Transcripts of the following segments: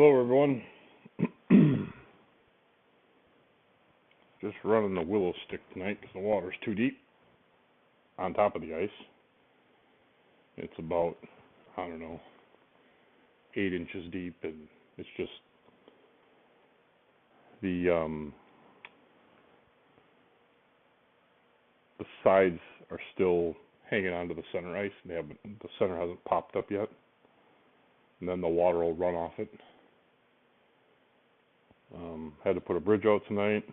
Hello, everyone. Just running the willow stick tonight because the water's too deep on top of the ice. It's about, I don't know, 8 inches deep, and it's just the sides are still hanging onto the center ice. The center hasn't popped up yet, and then the water will run off it. Had to put a bridge out tonight.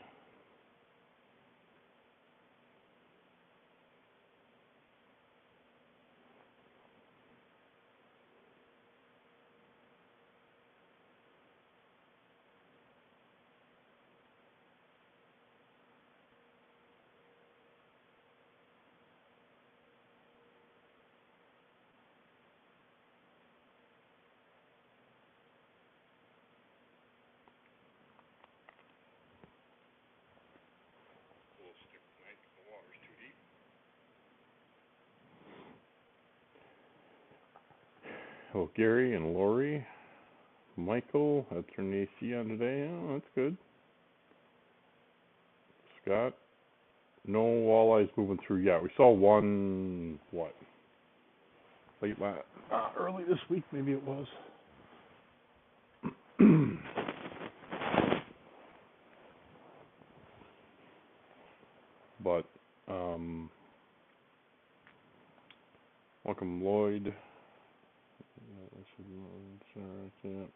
Oh, Gary and Lori, Michael, that's her AC on today. Oh, that's good. Scott, no walleyes moving through yet. We saw one, early this week, maybe it was. But, welcome Lloyd.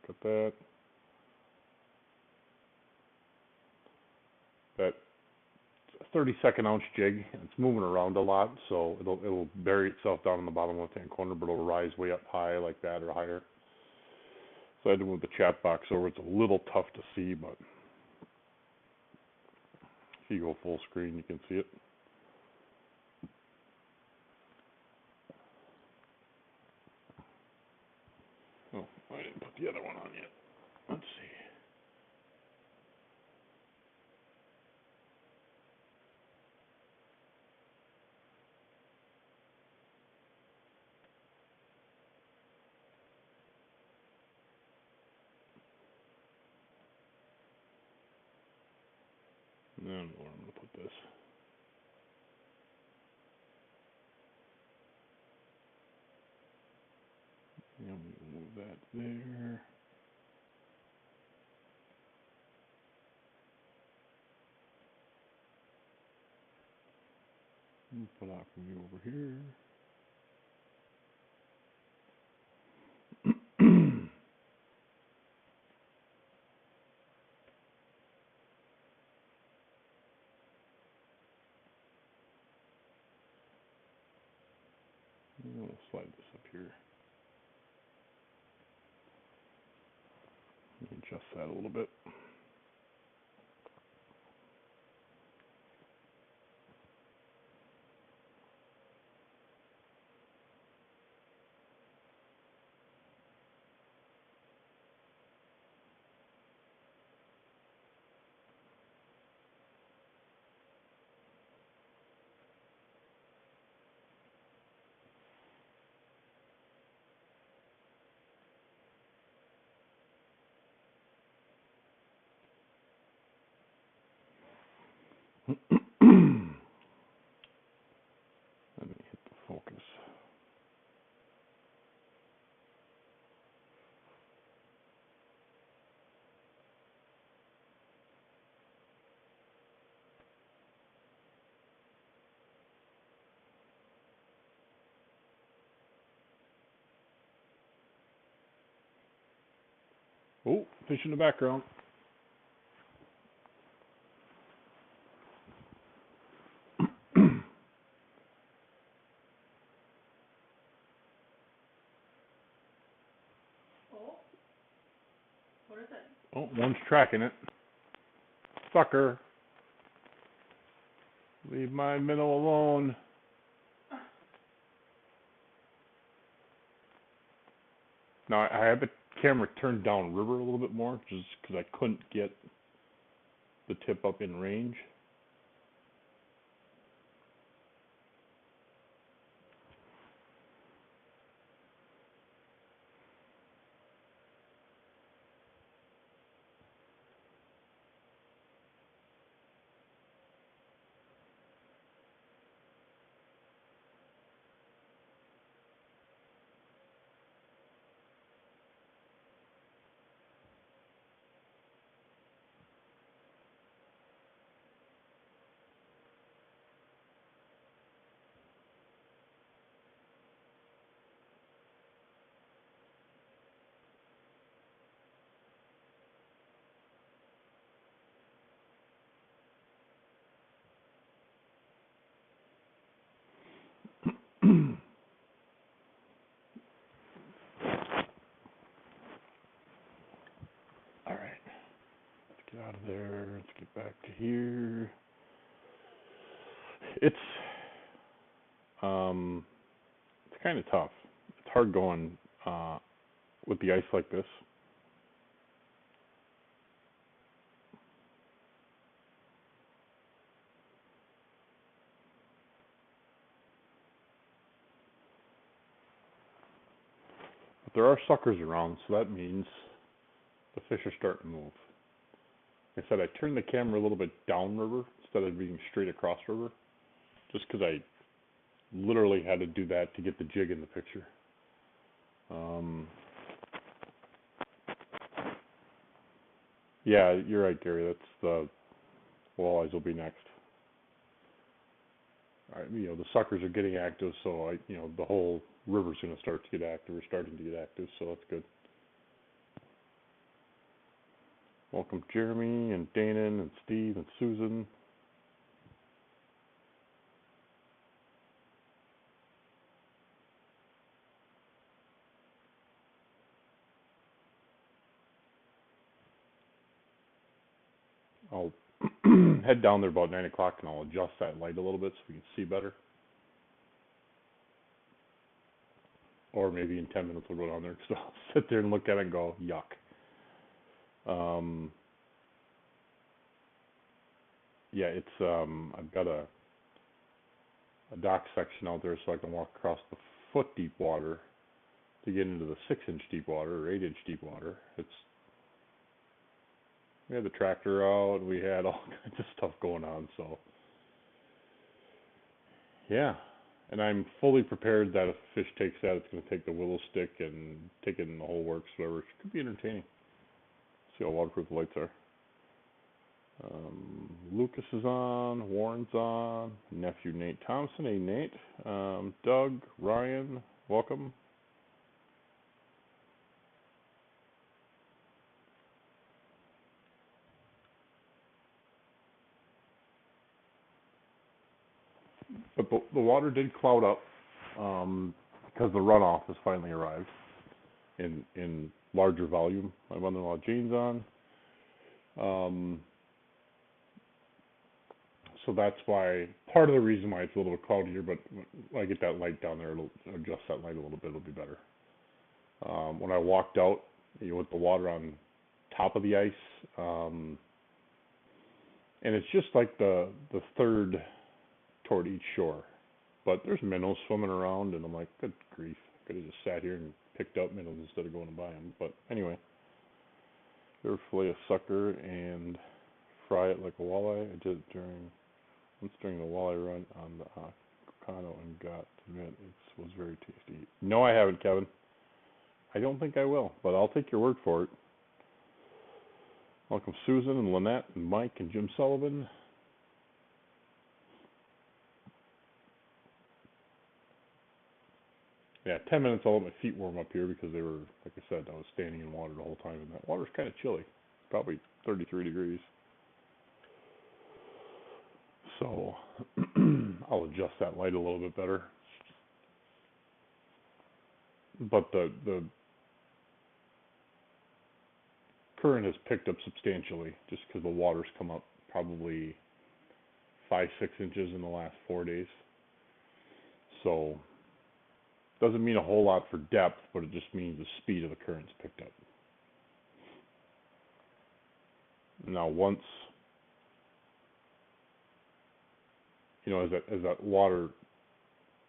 Got that. That 32nd ounce jig. It's moving around a lot, so it'll bury itself down in the bottom left hand corner, but it'll rise way up high like that or higher. So I had to move the chat box over. It's a little tough to see, but if you go full screen, you can see it. Oh, I didn't put the other one on yet. Let's see. And then where I'm going to put this. And we move that there. Put out from you over here. We'll slide this up here. Adjust that a little bit. Let me hit the focus. Oh, fish in the background. What is it? Oh, one's tracking it. Sucker. Leave my minnow alone. Now, I have the camera turned down river a little bit more just because I couldn't get the tip up in range. out of there. Let's get back to here. It's it's kind of tough. It's hard going with the ice like this. But there are suckers around, so that means the fish are starting to move. Like I said, I turned the camera a little bit downriver instead of being straight across river, just because I literally had to do that to get the jig in the picture. Yeah, you're right, Gary. That's the walleyes will be next. The suckers are getting active, so the whole river's going to start to get active, or starting to get active, so that's good. Welcome Jeremy and Dana and Steve and Susan. I'll head down there about 9 o'clock and I'll adjust that light a little bit so we can see better. Or maybe in 10 minutes we'll go down there because I'll sit there and look at it and go, yuck. Yeah, it's I've got a dock section out there so I can walk across the foot deep water to get into the 6-inch deep water or 8-inch deep water. We had the tractor out, we had all kinds of stuff going on, so yeah. And I'm fully prepared that if a fish takes that, it's going to take the willow stick and take it in the whole works, whatever. It could be entertaining. See how waterproof the lights are. Lucas is on, Warren's on, nephew Nate Thompson. Hey Nate. Doug, Ryan, welcome. But the water did cloud up because the runoff has finally arrived in larger volume. My mother-in-law Jane's on. So that's why, part of the reason why it's a little bit cloudier, but when I get that light down there, it'll adjust that light a little bit, it'll be better. When I walked out, with the water on top of the ice, and it's just like the third toward each shore. But there's minnows swimming around, and I'm like, good grief, I could have just sat here and picked up minnows instead of going to buy them. But anyway, they're fillet a sucker and fry it like a walleye. I did it during the walleye run on the Kano and got to admit it was very tasty. No, I haven't, Kevin. I don't think I will, but I'll take your word for it. Welcome Susan and Lynette and Mike and Jim Sullivan. Yeah, 10 minutes I'll let my feet warm up here because they were, like I said, I was standing in water the whole time, and that water's kind of chilly. Probably 33 degrees. So I'll adjust that light a little bit better. But the current has picked up substantially just because the water's come up probably 5-6 inches in the last 4 days. So doesn't mean a whole lot for depth, but it just means the speed of the current's picked up. Now once as that water,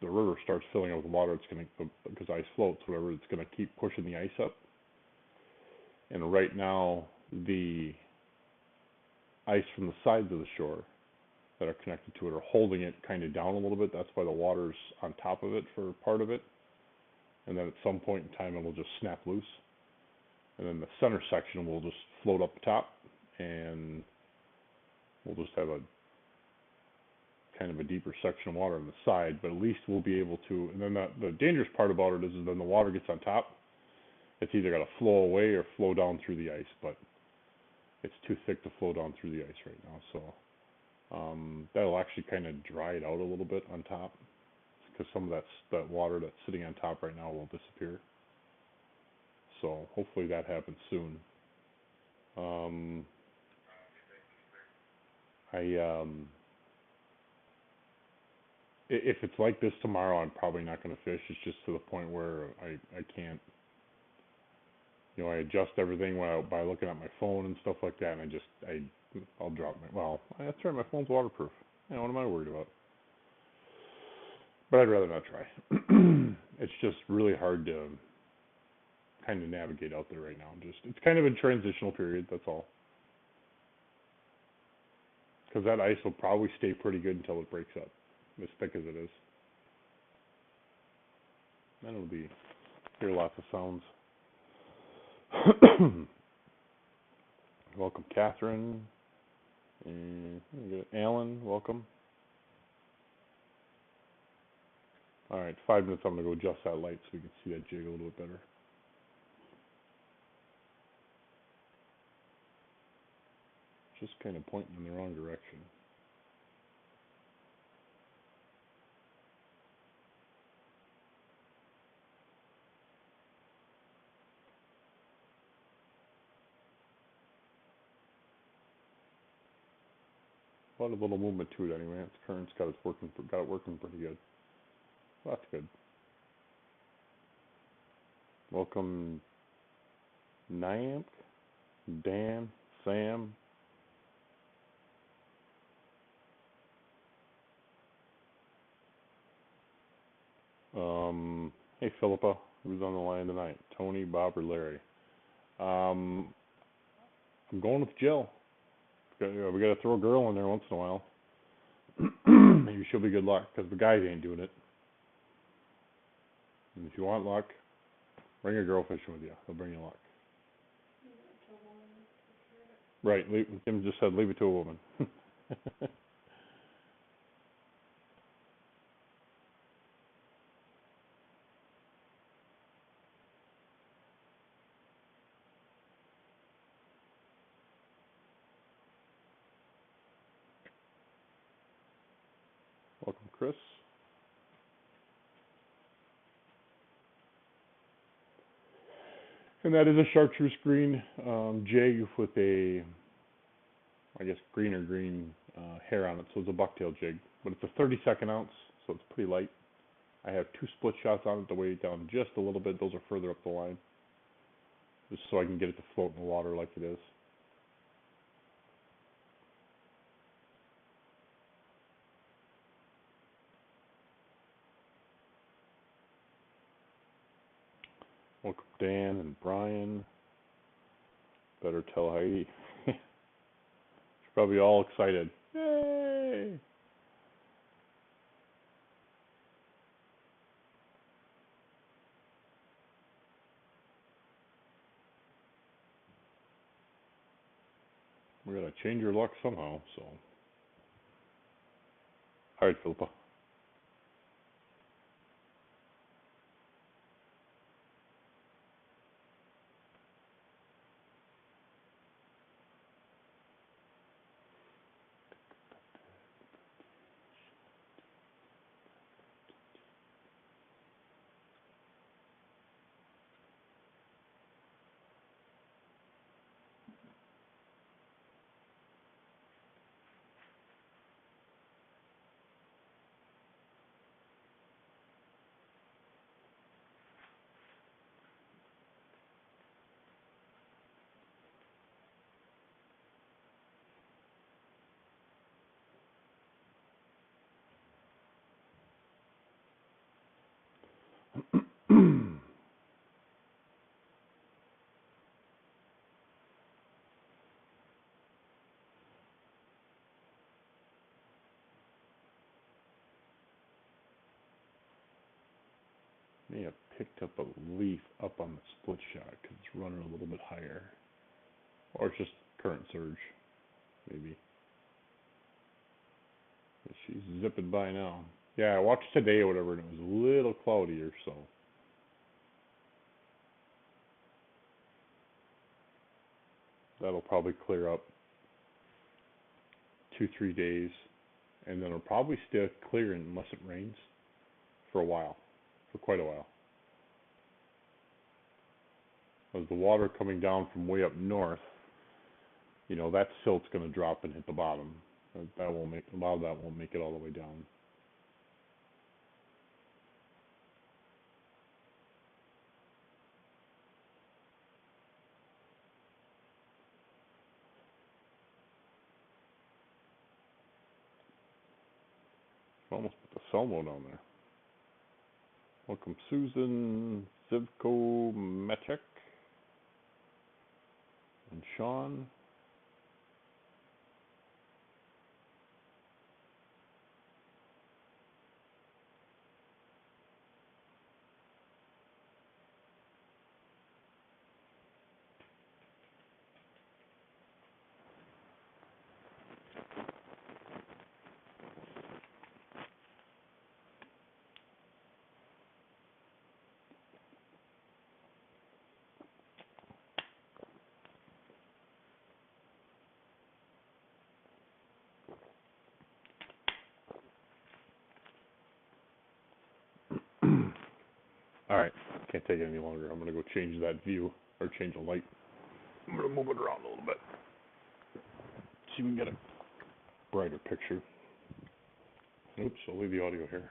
the river starts filling up with water, it's going to, because ice floats, whatever, it's going to keep pushing the ice up. And right now, the ice from the sides of the shore that are connected to it are holding it kind of down a little bit. That's why the water's on top of it for part of it. And then at some point in time, it'll just snap loose. And then the center section will just float up the top, and we'll just have a kind of a deeper section of water on the side, but at least we'll be able to, and then the dangerous part about it is when the water gets on top, it's either got to flow away or flow down through the ice, but it's too thick to flow down through the ice right now, so that'll actually kind of dry it out a little bit on top, because some of that water that's sitting on top right now will disappear. So hopefully that happens soon. If it's like this tomorrow, I'm probably not going to fish. It's just to the point where I can't, I adjust everything by looking at my phone and stuff like that, and I'll drop well, that's right, my phone's waterproof. What am I worried about? But I'd rather not try. It's just really hard to kind of navigate out there right now. It's kind of a transitional period, that's all. Because that ice will probably stay pretty good until it breaks up, as thick as it is. Then it'll hear lots of sounds. Welcome, Catherine. And Alan, welcome. Alright, 5 minutes, I'm going to go adjust that light so we can see that jig a little bit better. Just kind of pointing in the wrong direction. A lot of little movement to it anyway. Its current's got it working pretty good. Well, that's good. Welcome, Nyamp, Dan, Sam. Hey Philippa, who's on the line tonight? Tony, Bob, or Larry? I'm going with Jill. We got to throw a girl in there once in a while. Maybe she'll be good luck, because the guys ain't doing it. And if you want luck, bring a girl fishing with you. They'll bring you luck. Right. Kim just said leave it to a woman. Welcome, Chris. And that is a chartreuse green jig with a, I guess, green hair on it. So it's a bucktail jig. But it's a 32nd ounce, so it's pretty light. I have 2 split shots on it to weigh it down just a little bit. Those are further up the line, just so I can get it to float in the water like it is. Welcome, Dan and Brian. Better tell Heidi. She's probably all excited. Yay! We're going to change your luck somehow, so. All right, Philippa. May have picked up a leaf up on the split shot because it's running a little bit higher. Or it's just current surge, maybe. But she's zipping by now. Yeah, I watched today or whatever, and it was a little cloudier, so. That'll probably clear up 2-3 days, and then it'll probably stay clear unless it rains for a while, for quite a while. As the water coming down from way up north, that silt's going to drop and hit the bottom. That won't make, a lot of that won't make it all the way down. Almost put the Selmo down there. Welcome Susan, Zivko, Mechek, and Sean. Alright, can't take it any longer. I'm gonna go change that view, or change the light. I'm gonna move it around a little bit. See if we can get a brighter picture. Oops, I'll leave the audio here.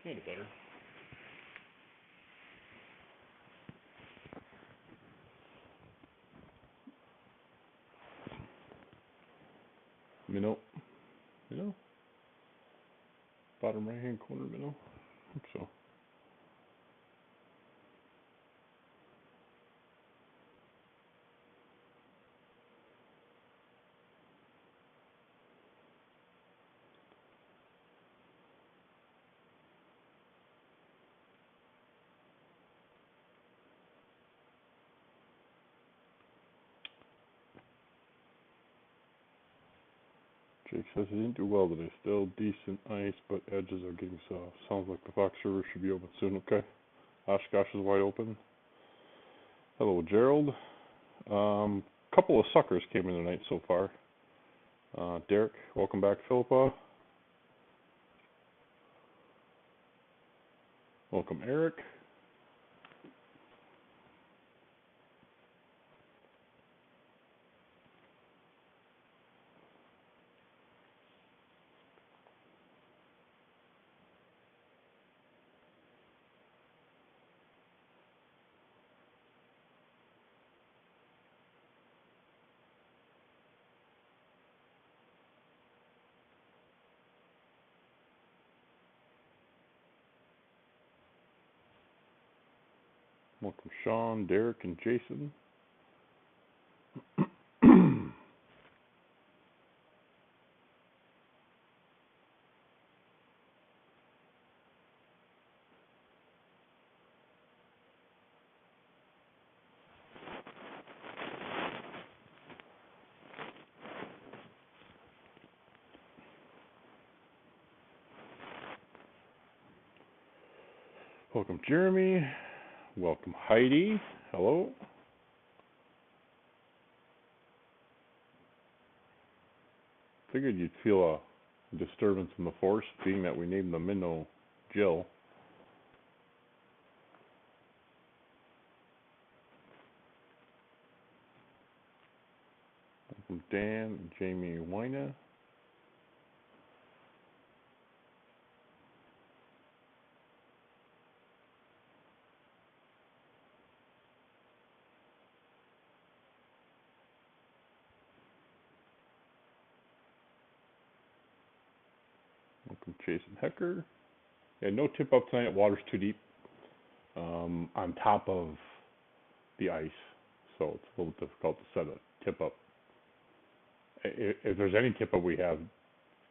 A little better. Minnow. Minnow? Bottom right hand corner minnow? I think so. Jake says he didn't do well today. Still decent ice, but edges are getting soft. Sounds like the Fox River should be open soon. Okay. Oshkosh is wide open. Hello, Gerald. Couple of suckers came in tonight so far. Derek, welcome back. Philippa. Welcome, Eric. Welcome, Sean, Derek, and Jason. Welcome, Jeremy. Welcome, Heidi. Hello. Figured you'd feel a disturbance in the force, being that we named the minnow Jill. Welcome, Dan and Jamie Wina. Welcome, Jason Hecker. Yeah, no tip up tonight. Water's too deep. On top of the ice, so it's a little difficult to set a tip up. If there's any tip up we have,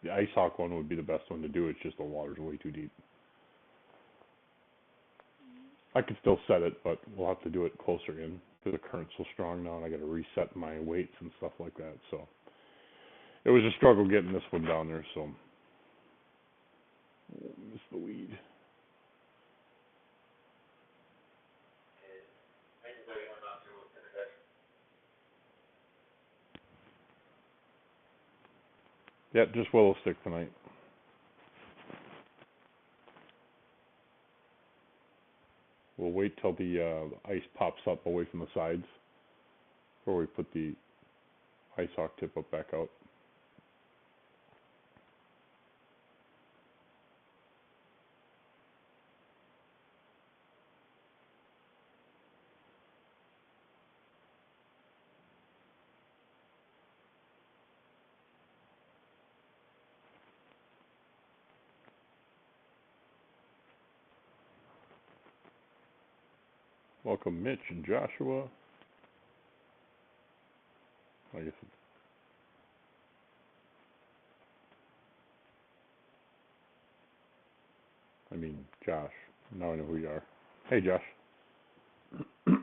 the ice hawk one would be the best one to do. It's just the water's way too deep. I could still set it, but we'll have to do it closer in because the current's so strong now, and I got to reset my weights and stuff like that. So it was a struggle getting this one down there. So miss the weed. Yeah, just willow stick tonight. We'll wait till the ice pops up away from the sides before we put the ice hawk tip up back out. Welcome, Mitch and Joshua. I guess Josh. Now I know who you are. Hey, Josh. Like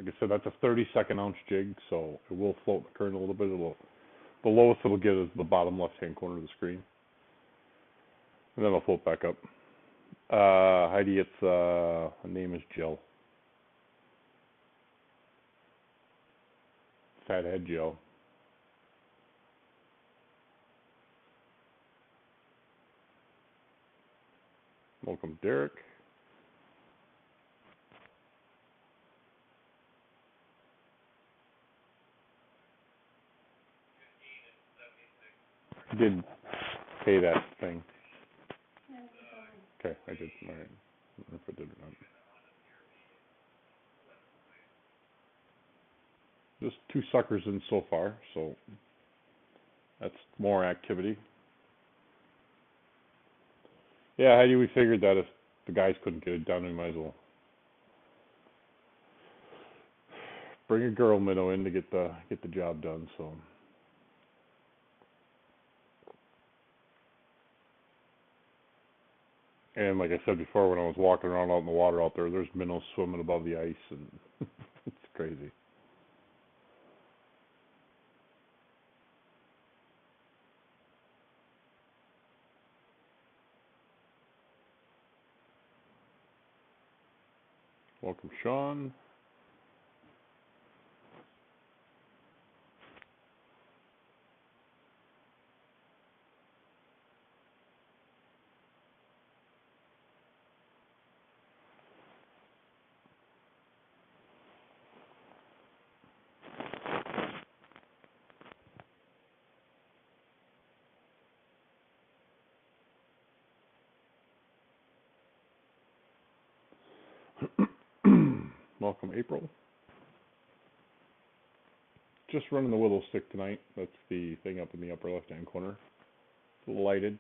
I said, that's a 32nd ounce jig, so it will float the current a little bit. The lowest it'll get is the bottom left-hand corner of the screen, and then it'll float back up. Heidi, its her name is Jill. Fathead Jill. Welcome, Derek. Did pay that thing. Okay, I did. All right. I don't know if I did or not. Just 2 suckers in so far, so that's more activity. Yeah, Heidi, we figured that if the guys couldn't get it done, we might as well bring a girl minnow in to get the job done. So, and like I said before, when I was walking around out in the water out there, there's minnows swimming above the ice, and it's crazy. Welcome, Sean. Welcome, April. Just running the willow stick tonight. That's the thing up in the upper left-hand corner. It's a little lighted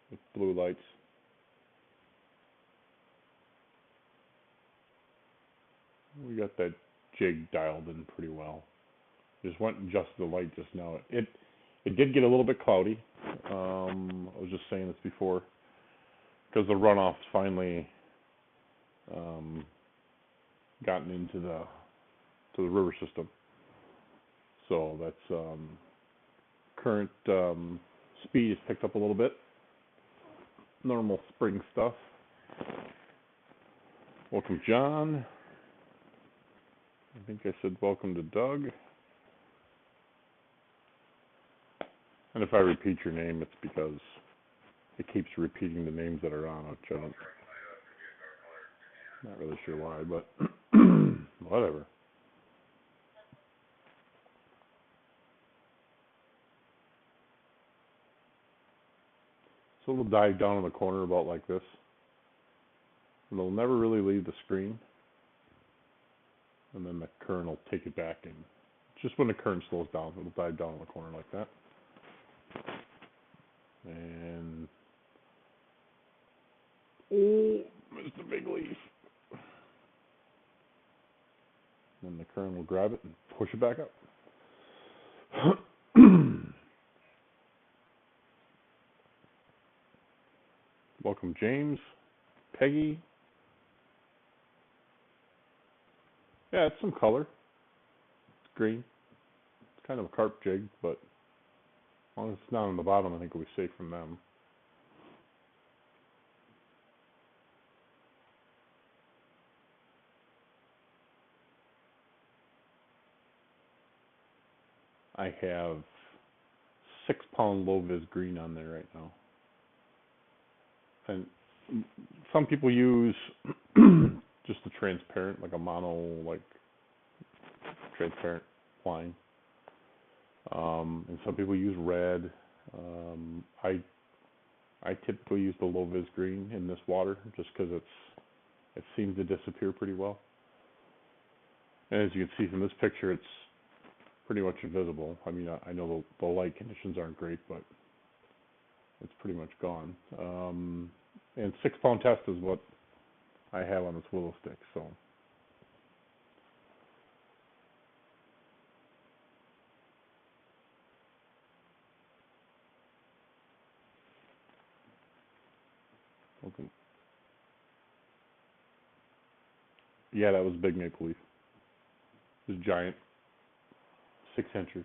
with blue lights. We got that jig dialed in pretty well. Just went and adjusted the light just now. It did get a little bit cloudy. I was just saying this before because the runoff's finally gotten into the river system. So that's current speed has picked up a little bit. Normal spring stuff. Welcome, John. I think I said welcome to Doug. And if I repeat your name, it's because it keeps repeating the names that are on it. I'm not really sure why, but whatever. So it'll dive down in the corner about like this. And it'll never really leave the screen. And then the current will take it back in. Just when the current slows down, it'll dive down in the corner like that. And oh, missed the big leaf. And then the current will grab it and push it back up. Welcome, James, Peggy. Yeah, it's some color. It's green. It's kind of a carp jig, but as long as it's not on the bottom, I think we'll be safe from them. I have 6-pound low-vis green on there right now. And some people use just the transparent, like a mono, like transparent line. And some people use red. I typically use the low-vis green in this water just because it seems to disappear pretty well. And as you can see from this picture, it's pretty much invisible. I mean, I know the light conditions aren't great, but it's pretty much gone. And 6-pound test is what I have on this willow stick. So okay. Yeah, that was a big maple leaf. It was giant, 6-incher.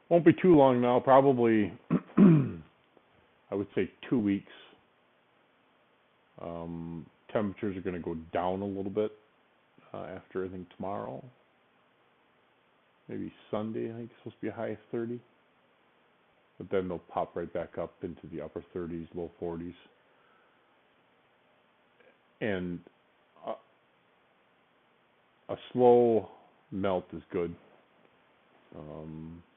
Won't be too long now, probably I would say 2 weeks. Temperatures are going to go down a little bit after, I think, tomorrow. maybe Sunday. I think it's supposed to be a high of 30. But then they'll pop right back up into the upper 30s, low 40s. And a slow melt is good.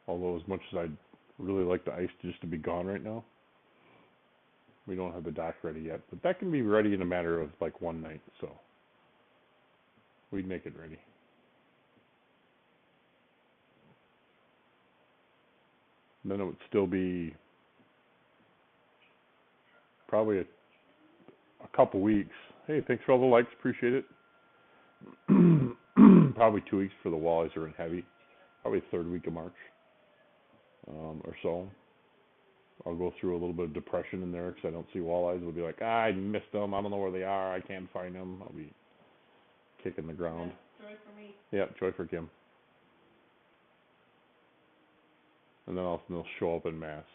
Although as much as I'd really like the ice just to be gone right now, we don't have the dock ready yet. But that can be ready in a matter of like one night, so we'd make it ready. And then it would still be probably a couple weeks. Hey, thanks for all the likes, appreciate it. Probably 2 weeks for the walleyes are in heavy. Probably third week of March or so. I'll go through a little bit of depression in there because I don't see walleyes. We'll be like, I missed them. I don't know where they are. I can't find them. I'll be kicking the ground. Joy for me. Yeah, joy for Kim. And then they'll show up in mass.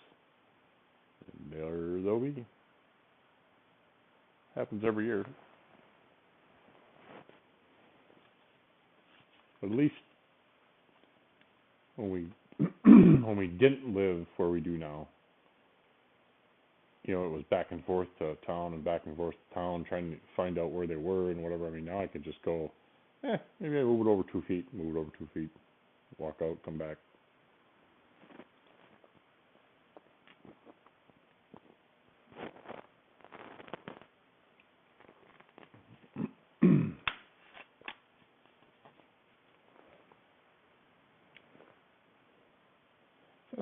And there they'll be. Happens every year. At least when we when we didn't live where we do now, you know, it was back and forth to town and back and forth to town trying to find out where they were and whatever. I mean, now I can just go, maybe I move it over 2 feet, walk out, come back.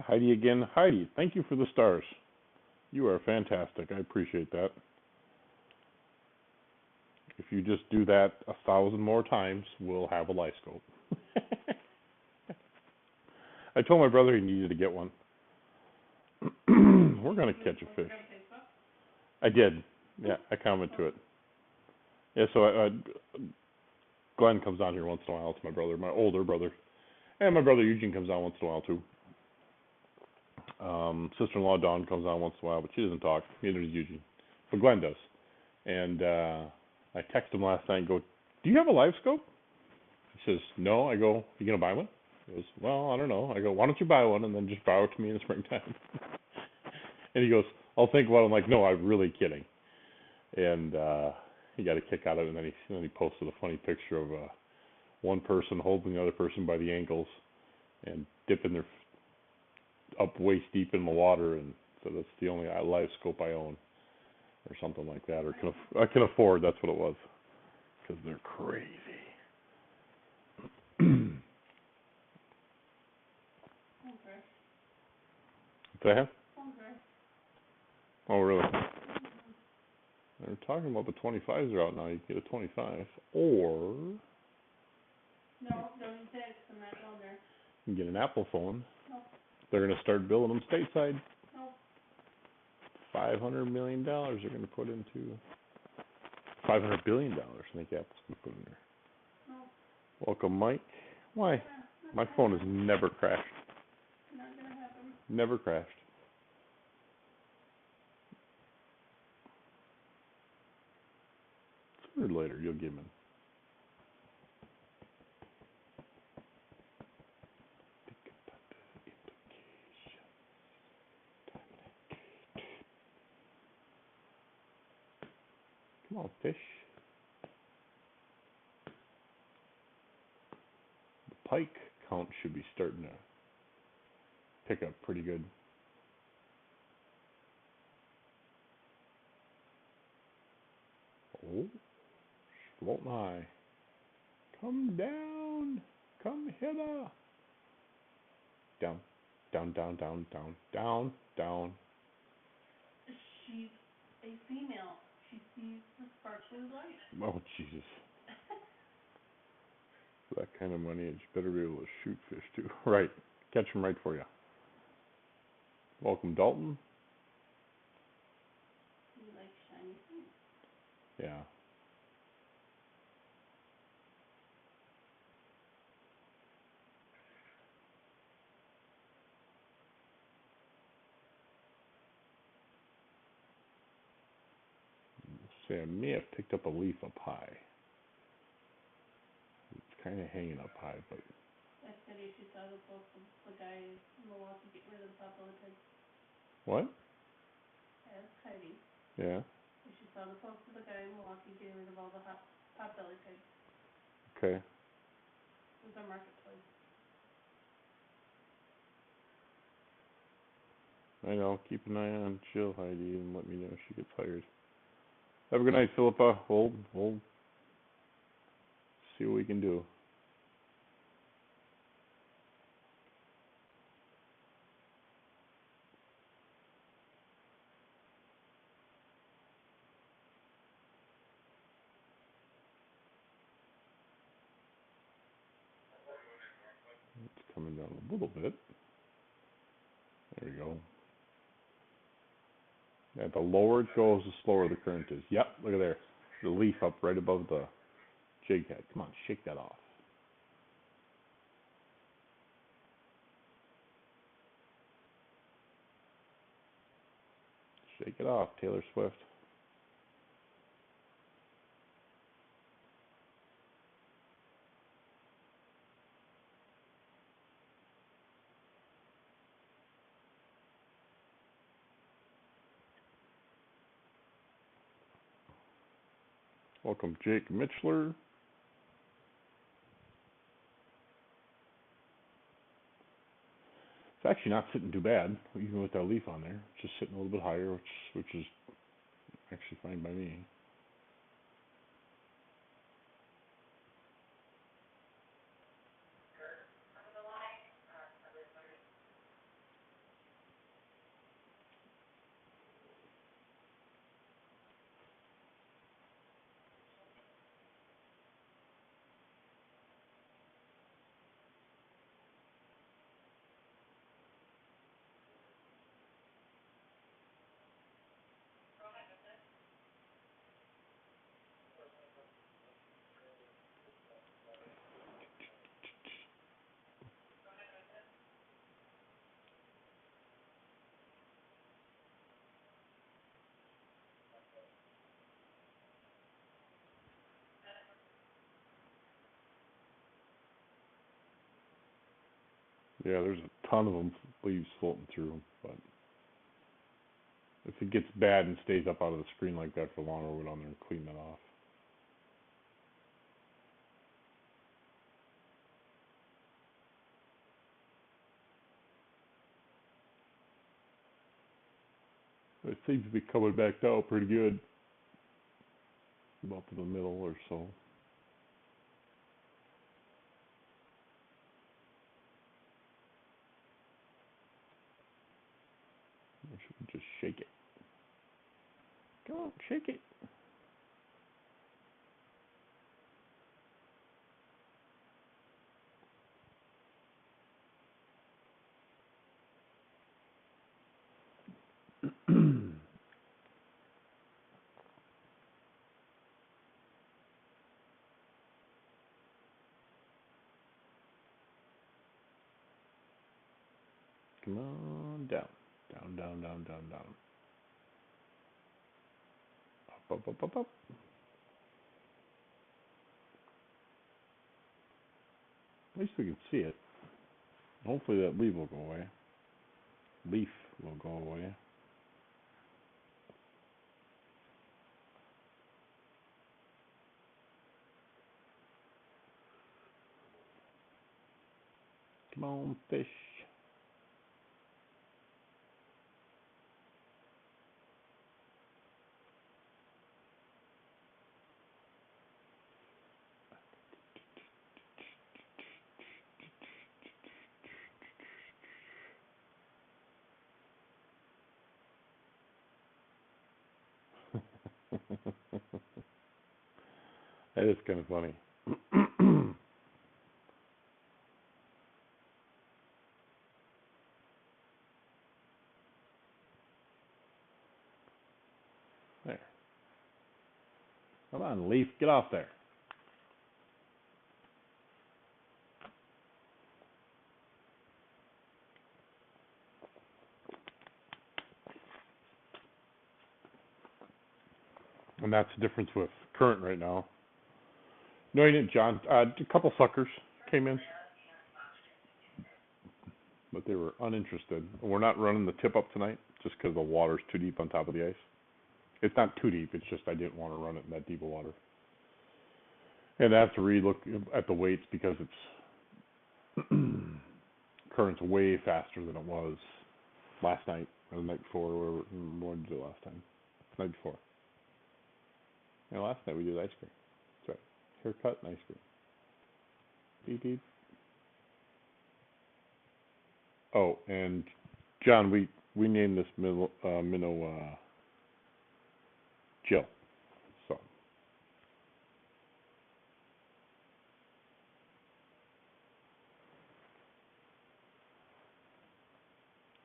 Heidi again. Heidi, thank you for the stars. You are fantastic. I appreciate that. If you just do that 1,000 more times, we'll have a live scope. I told my brother he needed to get one. We're going to catch a fish. I did. Yeah, I commented to it. Yeah, so Glenn comes on here once in a while. It's my brother, my older brother. And my brother Eugene comes on once in a while, too. Sister-in-law Dawn comes on once in a while, but she doesn't talk. Neither does Eugene. But Glenn does. And I texted him last night and go, do you have a live scope? He says, no. I go, you going to buy one? He goes, well, I don't know. I go, why don't you buy one and then just borrow it to me in the springtime? And he goes, I'll think about it. I'm like, no, I'm really kidding. And he got a kick out of it. And then he posted a funny picture of one person holding the other person by the ankles and dipping their up waist deep in the water, and so that's the only live scope I own, or something like that, or I can afford. That's what it was, because they're crazy. Okay. What's that? Okay. Oh, really? They're talking about the 25s are out now. You can get a 25, or No, don't say it 'cause I'm not going there. you can get an Apple phone. No. They're going to start building them stateside. No. $500 million they're going to put into. $500 billion I think Apple's going to put in there. No. Welcome, Mike. Why? Yeah, My phone has never crashed. not gonna happen. Never crashed. Sooner or later, you'll get them. Come on, fish. The pike count should be starting to pick up pretty good. Oh, floating high. Come down. Come hither. Down, down, down, down, down, down, down. She's a female. She sees the sparkly light. Oh, Jesus. For that kind of money, you better be able to shoot fish, too. Right. Catch them right for you. Welcome, Dalton. You like shiny things. Yeah. Say, I may have picked up a leaf up high. It's kind of hanging up high, but texted Eddie, she saw the post of the guy in Milwaukee getting rid of the potbelly pig. What? I asked Heidi Yeah. if she saw the post of the guy in Milwaukee getting rid of all the potbelly pigs. Okay. It was our marketplace. I know. Keep an eye on Jill, Heidi, and let me know if she gets hired. Have a good night, Philippa. We'll see what we can do. It's coming down a little bit. There we go. Yeah, the lower it goes, the slower the current is. Yep, look at there. The leaf up right above the jig head. Come on, shake that off. Shake it off, Taylor Swift. Welcome, Jake Mitchler. It's actually not sitting too bad, even with that leaf on there. It's just sitting a little bit higher, which is actually fine by me. Yeah, there's a ton of them, leaves floating through, but if it gets bad and stays up out of the screen like that for longer, we'll go down there and clean that off. It seems to be coming back down pretty good. About to the middle or so. Or should we just shake it? Come on, shake it. Come on, down. Down, down, down, down, down. Up, up, up, up, up. At least we can see it. Hopefully that leaf will go away. Leaf will go away. Come on, fish. That is kind of funny. There. Come on, leaf, get off there. And that's the difference with current right now. No, you didn't, John. A couple suckers came in. but they were uninterested. We're not running the tip up tonight just because the water's too deep on top of the ice. It's not too deep. It's just I didn't want to run it in that deep of water. And I have to relook at the weights because it's current's way faster than it was last night or the night before. Or what did we do last time? The night before. And last night we did ice cream. That's right. Haircut and ice cream. Beep beep. Oh, and John, we named this minnow Jill. So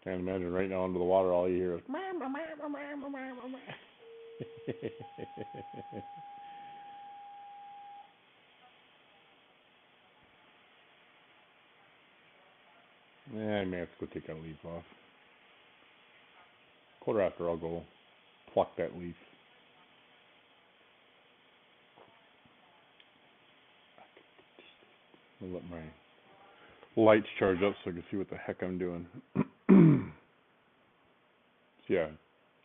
can't imagine right now under the water all you hear is I may have to go take that leaf off. Quarter after I'll go pluck that leaf. I'll let my lights charge up so I can see what the heck I'm doing. So yeah,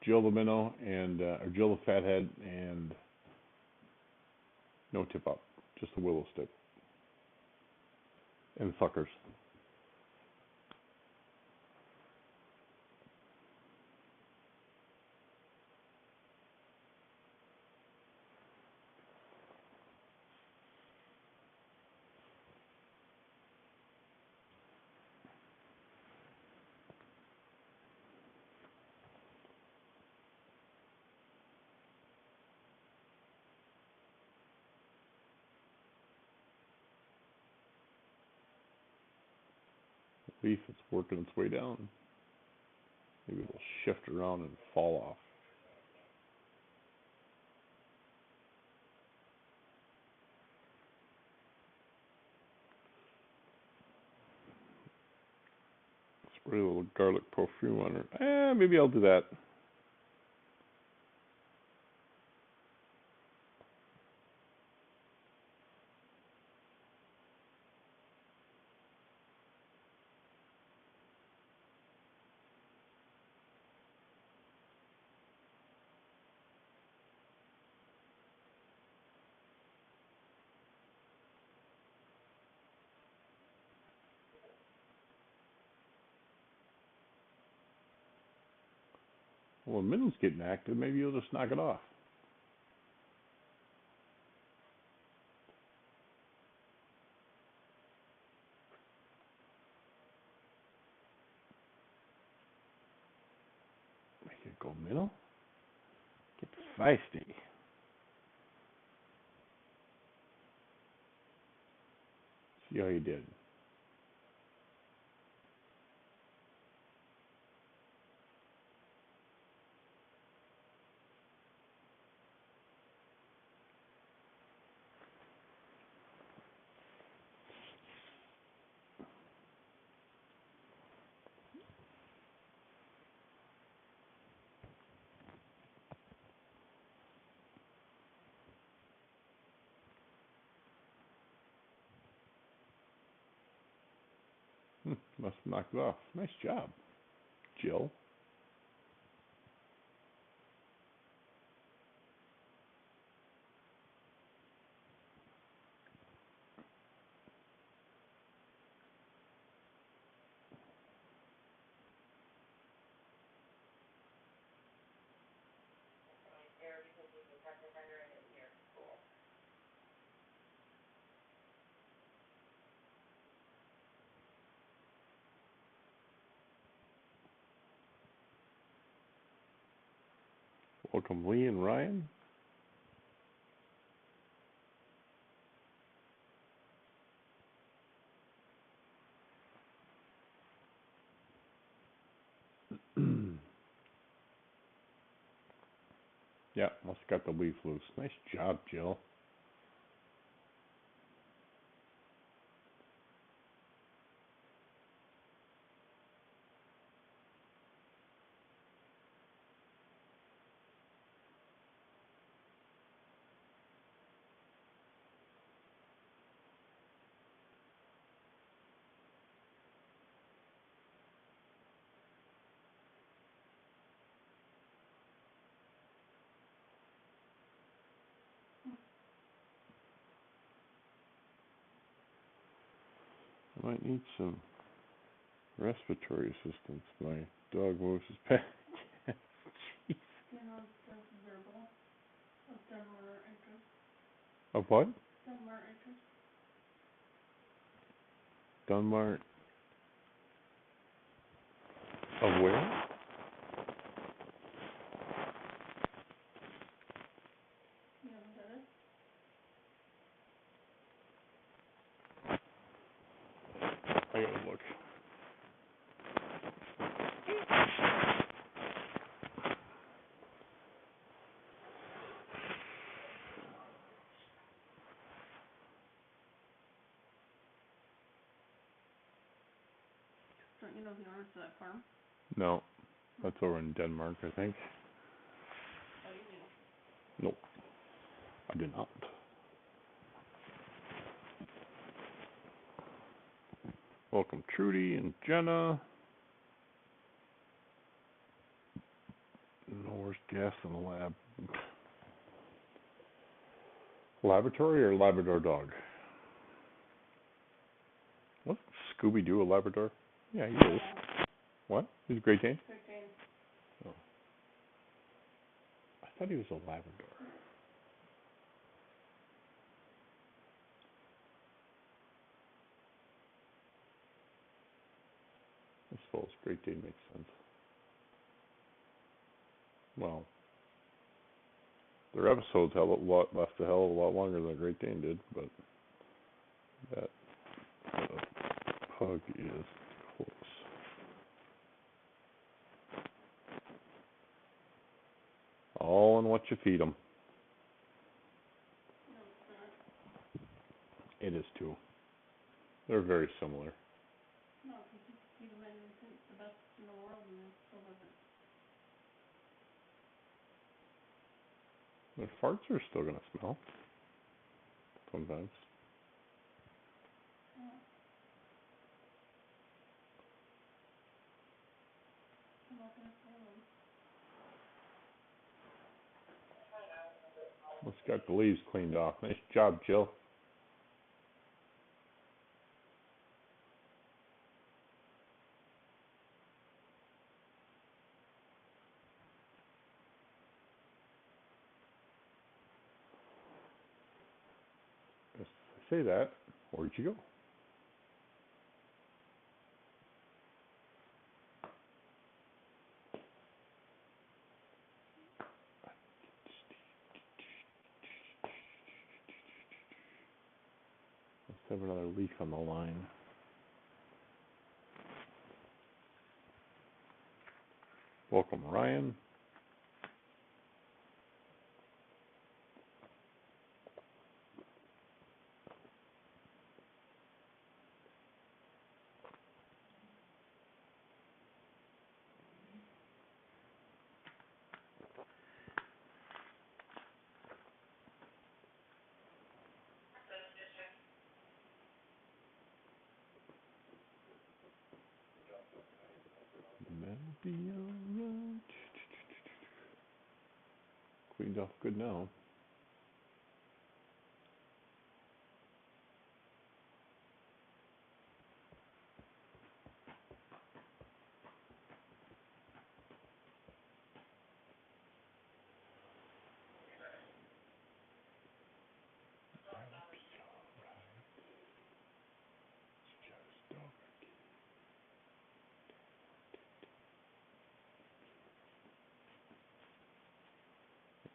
Jill the minnow and or Jill the fathead and no tip up, just a willow stick and suckers. Leaf is working its way down. Maybe it'll shift around and fall off. Spray a little garlic perfume on her. Maybe I'll do that. Well, the minnow's getting active. Maybe you'll just knock it off. Make it go minnow. Get feisty. See how you did. Must have knocked it off. Nice job, Jill. Welcome, Lee and Ryan. Yeah, must have got the leaf loose. Nice job, Jill. Might need some respiratory assistance. My dog moves his pet. You know, that's verbal. Of Denmark actress. Of what? Denmark actress. Dunmart. Of where? You haven't done it? I gotta look. Don't you know the owners of that farm? No, that's over in Denmark, I think. Oh, you do. Nope, I did not. Welcome, Trudy and Jenna. No worse gas in the lab. Laboratory or Labrador dog? What? Scooby-Doo a Labrador? Yeah, he is. What? He's a Great Dane? Great Dane. Oh. I thought he was a Labrador. I suppose Great Dane makes sense. Well, their episodes last a hell of a lot longer than Great Dane did, but that pug is close. All in what you feed them. No, it's not. It is too. They're very similar. No, because you feed them anything the best in the world and they still doesn't. Their farts are still gonna smell. Sometimes. Yeah. I'm not gonna tell them. Let's got the leaves cleaned off. Nice job, Jill. As I say that, where'd you go? Let's have another leak on the line. Welcome, Ryan. That'll be alright. Cleaned off good now.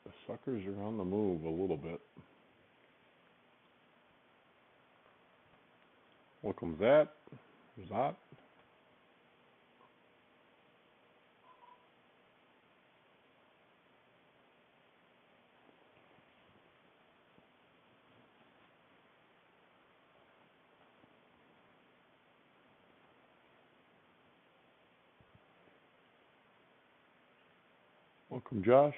The suckers are on the move a little bit. Welcome, Zat. Zot. Welcome, Josh.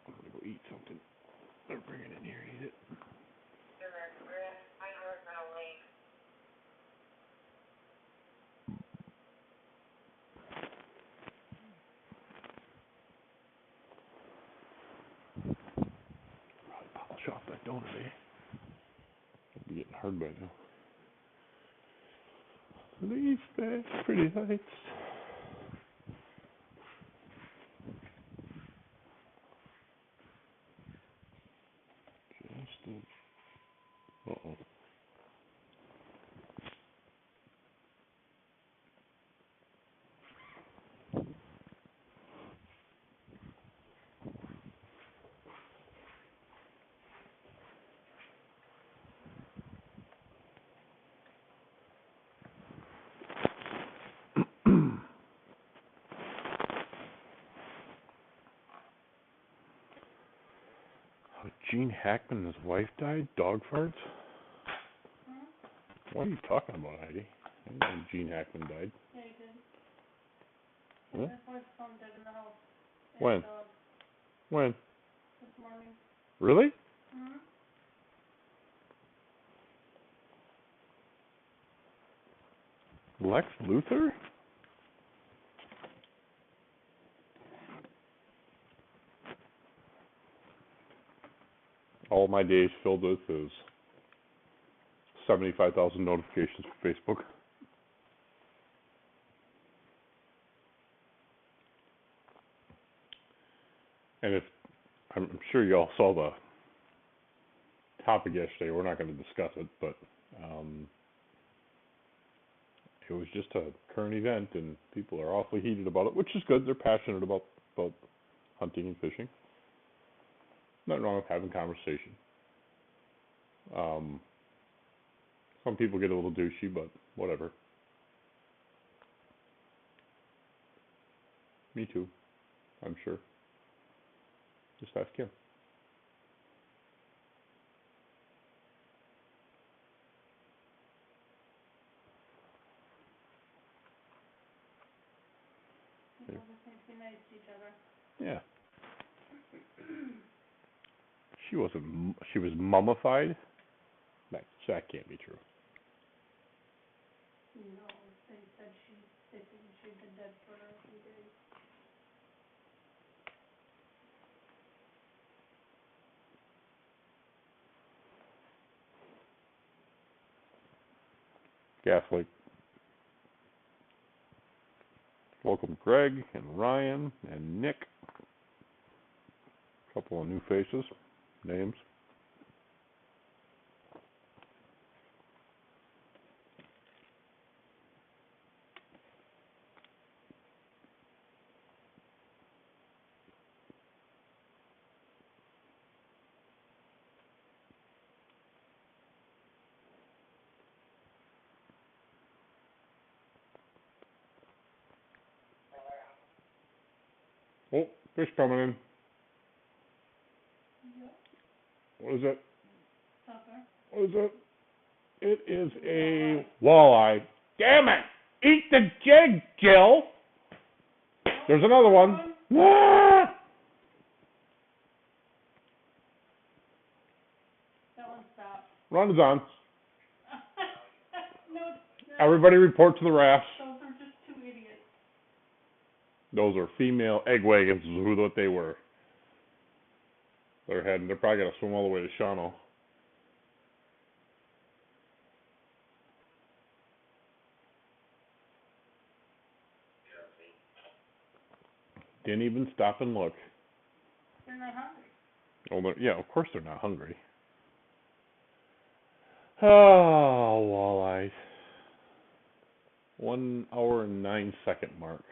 I'm gonna go eat something. They're bringing it in here and eat it. hard bite now. Leaf back, pretty lights. Uh-oh. Gene Hackman and his wife died? Dog farts? Hmm? What are you talking about, Heidi? I didn't know Gene Hackman died. Yeah, you did. Huh? His wife found dead in the house. When? And, When? this morning. Really? Hmm? Lex Luthor? All my days filled with is 75,000 notifications for Facebook. And if I'm sure you all saw the topic yesterday, we're not going to discuss it, but it was just a current event, and people are awfully heated about it, which is good. They're passionate about hunting and fishing. Nothing wrong with having conversation. Some people get a little douchey, but whatever. Me too, I'm sure. Just ask him. People just need to be nice to each other. Yeah. She was mummified? That can't be true. No, they said they think she'd been dead for a few days. Catholic. Welcome Greg and Ryan and Nick. A couple of new faces, names. Oh, fish coming in. Yep. What is it? Supper. What is it? It is a walleye. Damn it! Eat the jig, Jill! There's another one. Ah! That one stopped. Run is on. No, Everybody report to the rafts. those are just two idiots. Those are female egg wagons, is what they were. They're probably gonna swim all the way to Shawano. Didn't even stop and look. They're not hungry. Oh, yeah, of course they're not hungry. Oh, walleyes. 1 hour and 9 second mark.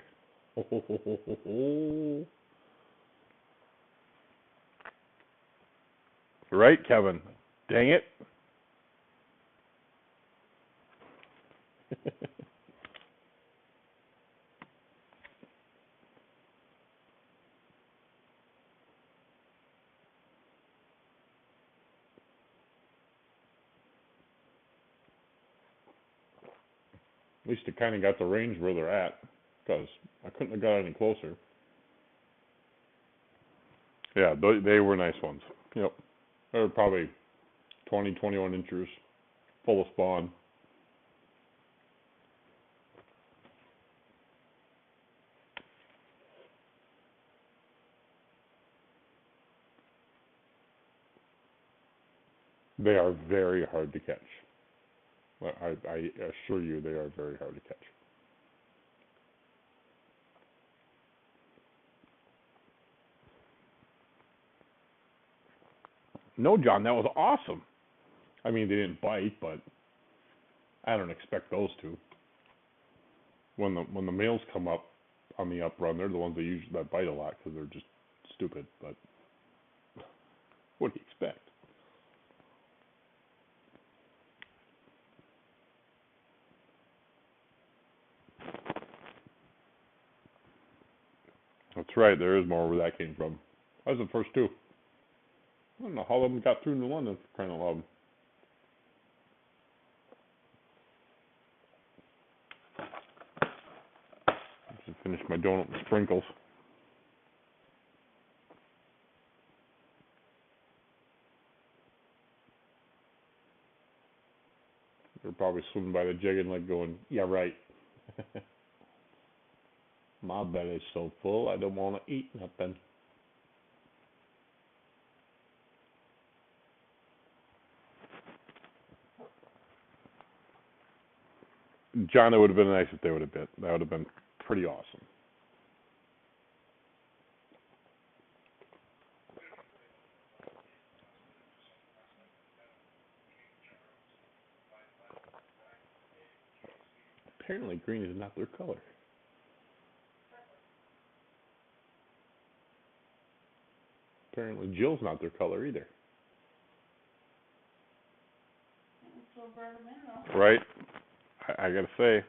Right, Kevin? Dang it. At least it kind of got the range where they're at, because I couldn't have got any closer. Yeah, they were nice ones. Yep. They were probably 20, 21 inches, full of spawn. They are very hard to catch. I assure you they are very hard to catch. No, John, that was awesome. I mean, they didn't bite, but I don't expect those to. When the males come up on the up run, they're the ones that bite a lot because they're just stupid. But what do you expect? That's right. There is more where that came from. That was the first two. I don't know how them got through New London for crying out loud. Just finish my donut with sprinkles. They're probably swimming by the jig and like going, yeah, right. My belly's so full, I don't want to eat nothing. John, it would have been nice if they would have bit. That would have been pretty awesome. Apparently, green is not their color. Apparently, Jill's not their color either. So brought them in though. Right? I gotta say,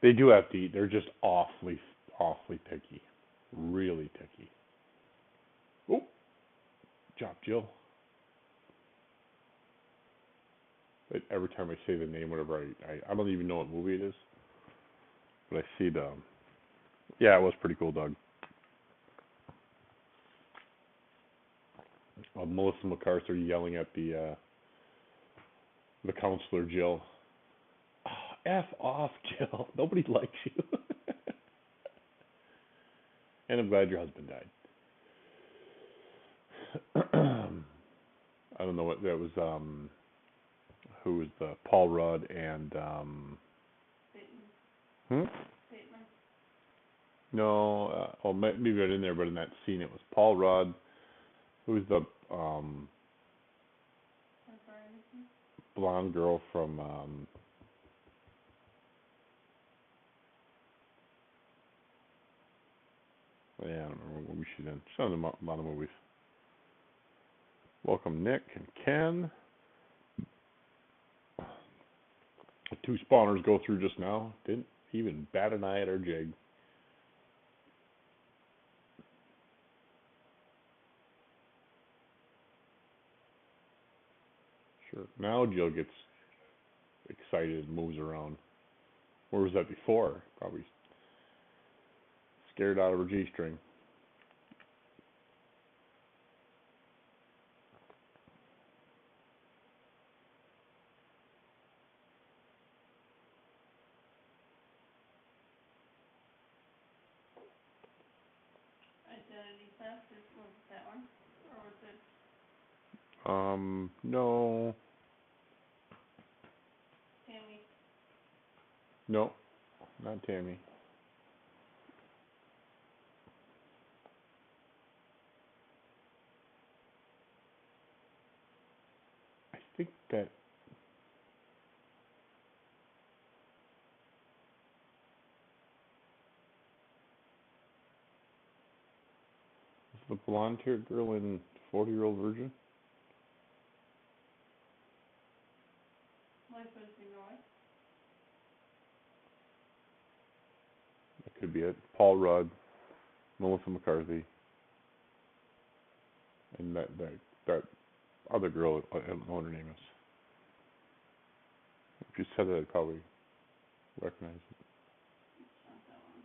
they do have to eat. They're just awfully picky. Really picky. Oh, job, Jill. But every time I say the name, whatever, I don't even know what movie it is. But I see the. Yeah, it was pretty cool, Doug. Melissa McCarthy yelling at the counselor, Jill. Oh, F off, Jill. Nobody likes you. And I'm glad your husband died. I don't know what that was. Who was the Paul Rudd and Bateman. hmm? Bateman. No, maybe right in there, but in that scene it was Paul Rudd. Who's the blonde girl from yeah, I don't remember what movie she's in. She's in a lot of movies. Welcome Nick and Ken. The two spawners go through just now. Didn't even bat an eye at our jig. Sure. Now Jill gets excited and moves around. Where was that before? Probably scared out of her G-string. Identity theft was that one, or was it No, Tammy? no, not Tammy. I think that was the blonde-haired girl in 40-Year-Old Virgin. Life was the Roy. That could be it. Paul Rudd, Melissa McCarthy, and that other girl. I don't know what her name is. If you said that, I'd probably recognize it. It's not that one.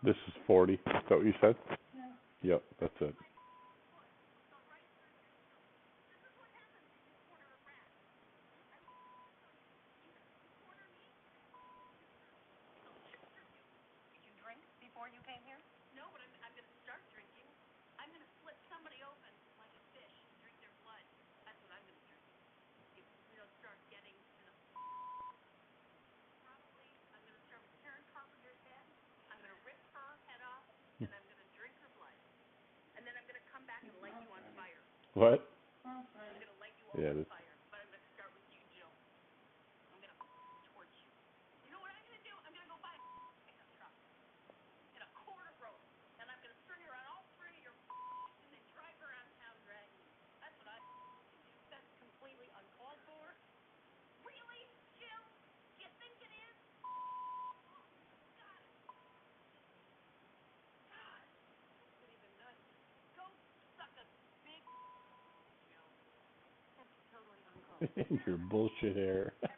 This is 40. Is that what you said? Yeah. Yep, that's it. What? Oh, sorry. Yeah, it is. Your bullshit hair. Just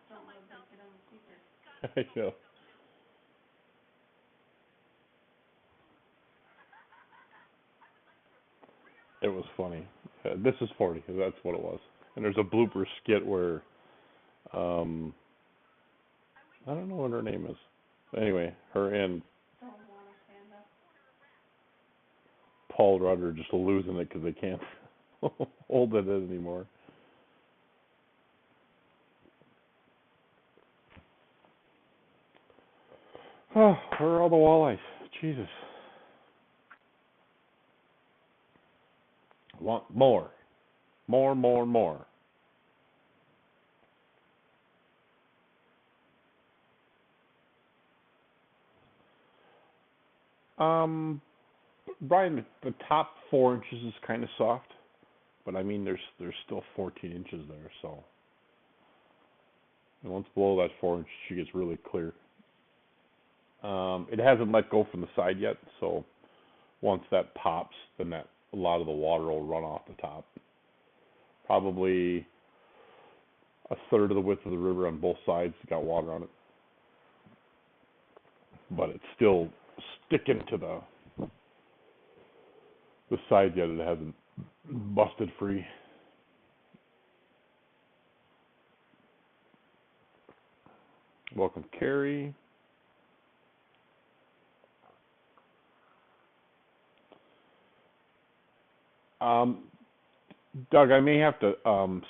don't let them get on the speaker. I know. It was funny. This is 40. That's what it was. And there's a blooper skit where, I don't know what her name is. Anyway, her and Don't wanna stand up. Paul Rudd are just losing it because they can't hold it in anymore. Oh, where are all the walleyes? Jesus. I want more. More, more, more. Brian, the top 4 inches is kind of soft, but I mean, there's still 14 inches there, so. And once below that 4 inch, she gets really clear. It hasn't let go from the side yet, so once that pops, then that a lot of the water will run off the top. Probably a third of the width of the river on both sides got water on it, but it's still sticking to the side yet. It hasn't busted free. Welcome, Carrie. Doug, I may have to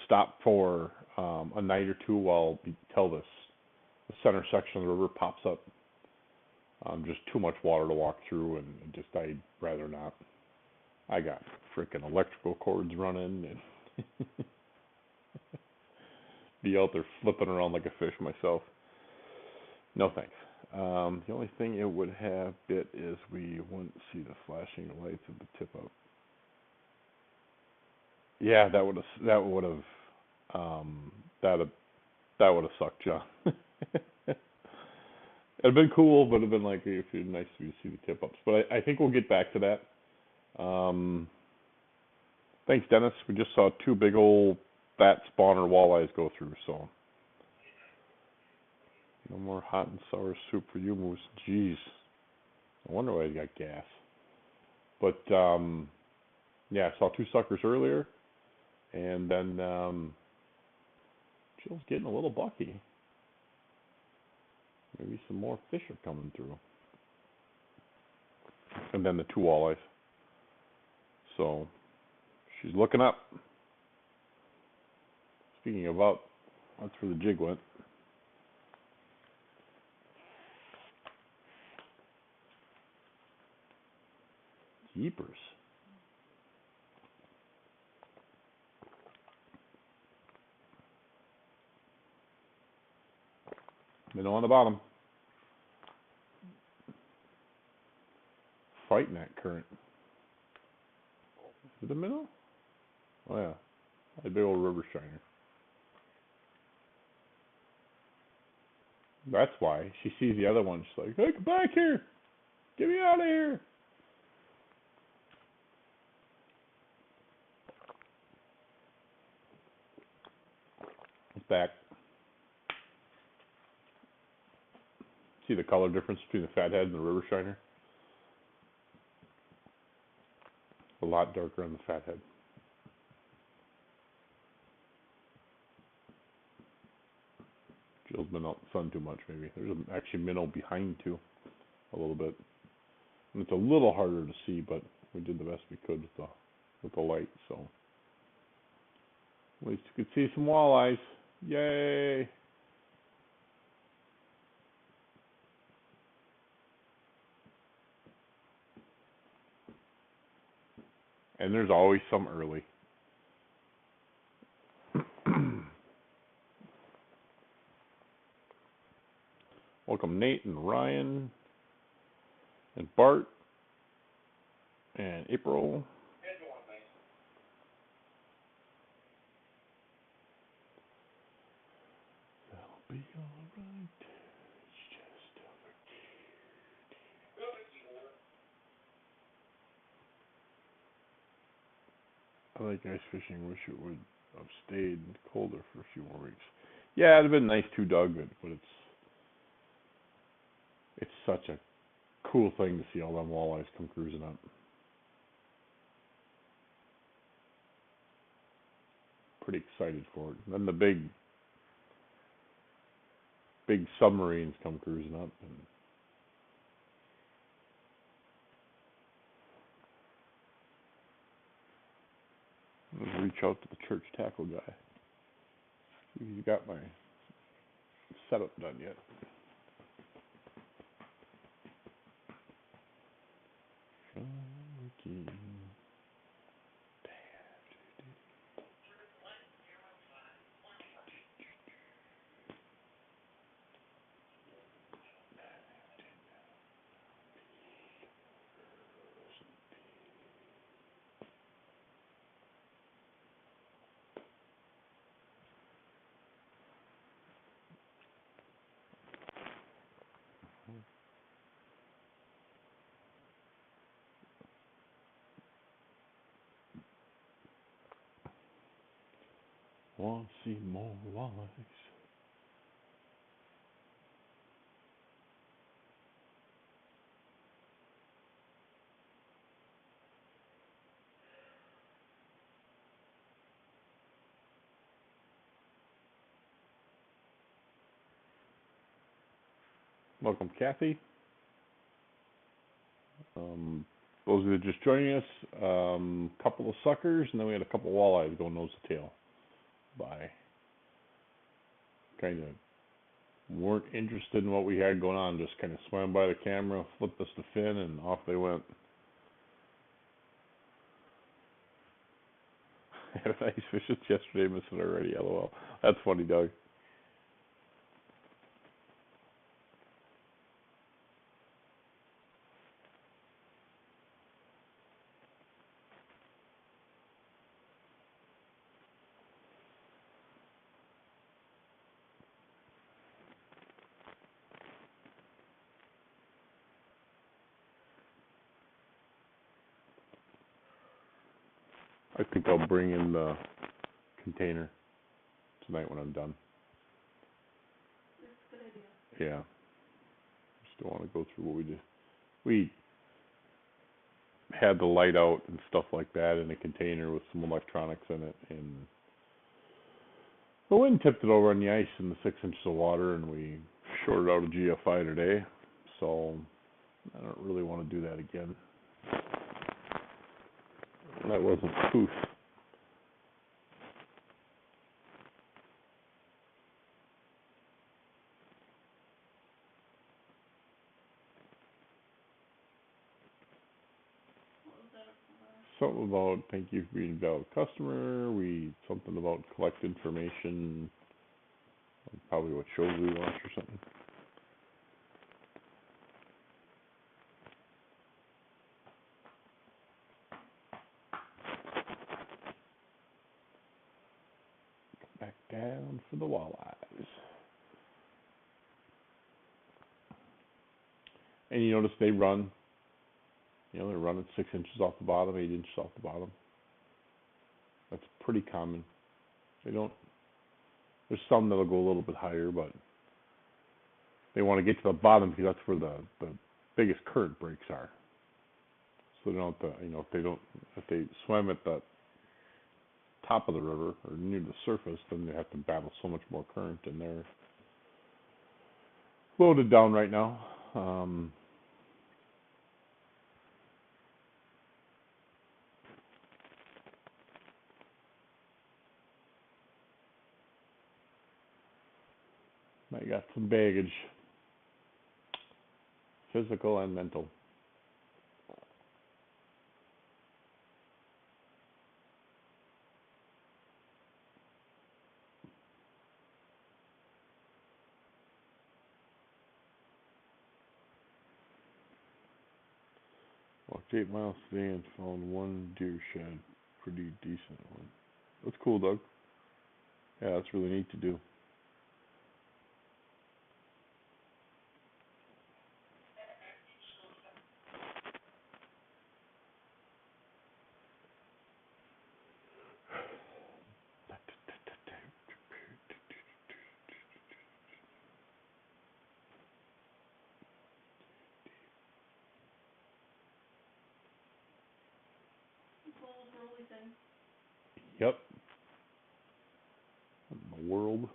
stop for a night or two till the center section of the river pops up. Just too much water to walk through, and I'd rather not. I got freaking electrical cords running and be out there flipping around like a fish myself. No thanks. The only thing it would have bit is we wouldn't see the flashing lights of the tip up. Yeah, that would have that would have sucked, John. It'd been cool, but it'd been like if it'd nice to see the tip ups. But I think we'll get back to that. Thanks, Dennis. We just saw 2 big old fat spawner walleyes go through, so no more hot and sour soup for you, Moose. Jeez, I wonder why you got gas. But yeah, I saw 2 suckers earlier, and then Jill's getting a little bucky. Maybe some more fish are coming through. And then the 2 walleyes. So she's looking up. Speaking of up, that's where the jig went. Jeepers. Minnow on the bottom. Fighting that current. Is it a minnow? Oh yeah. A big old river shiner. That's why. She sees the other one. She's like, hey, come back here. Get me out of here. stack. See the color difference between the fathead and the river shiner? A lot darker on the fathead. Jill's been out in the sun too much, maybe. There's actually minnow behind too, a little bit. And it's a little harder to see, but we did the best we could with the light, so. At least you could see some walleyes. Yay! And there's always some early. Welcome Nate and Ryan and Bart and April. That'll be alright. It's just over. I like ice fishing. Wish it would have stayed colder for a few more weeks. Yeah, it'd have been nice too, Doug, but it's such a cool thing to see all them walleyes come cruising up. Pretty excited for it. And then the big submarines come cruising up, and I'll reach out to the church tackle guy. See if he's got my setup done yet. Want to see more walleyes. Welcome, Kathy. Those of you just joining us, couple of suckers, and then we had a couple of walleyes going nose to tail by. Kind of weren't interested in what we had going on, just kind of swam by the camera, flipped us the fin, and off they went. Had a nice fish yesterday, missed it already, lol. That's funny, Doug. I think I'll bring in the container tonight when I'm done. That's a good idea. Yeah. Just don't want to go through what we did. We had the light out and stuff like that in a container with some electronics in it, and the wind tipped it over on the ice in the 6 inches of water, and we shorted out a GFI today, so I don't really want to do that again. That wasn't poof. What was that for? Something about thank you for being a valid customer. Something about collect information, probably what shows we watch or something. Back down for the walleyes. And you notice they run. They're running 6 inches off the bottom, 8 inches off the bottom. That's pretty common. They don't There's some that'll go a little bit higher, but they want to get to the bottom because that's where the biggest current breaks are. So they don't have to, if they swim at the top of the river or near the surface, then they have to battle so much more current, and they're loaded down right now. I got some baggage, physical and mental. Walked 8 miles today and found one deer shed. Pretty decent one. That's cool, Doug. Yeah, that's really neat to do. Little rolly thing. Yep. In the world.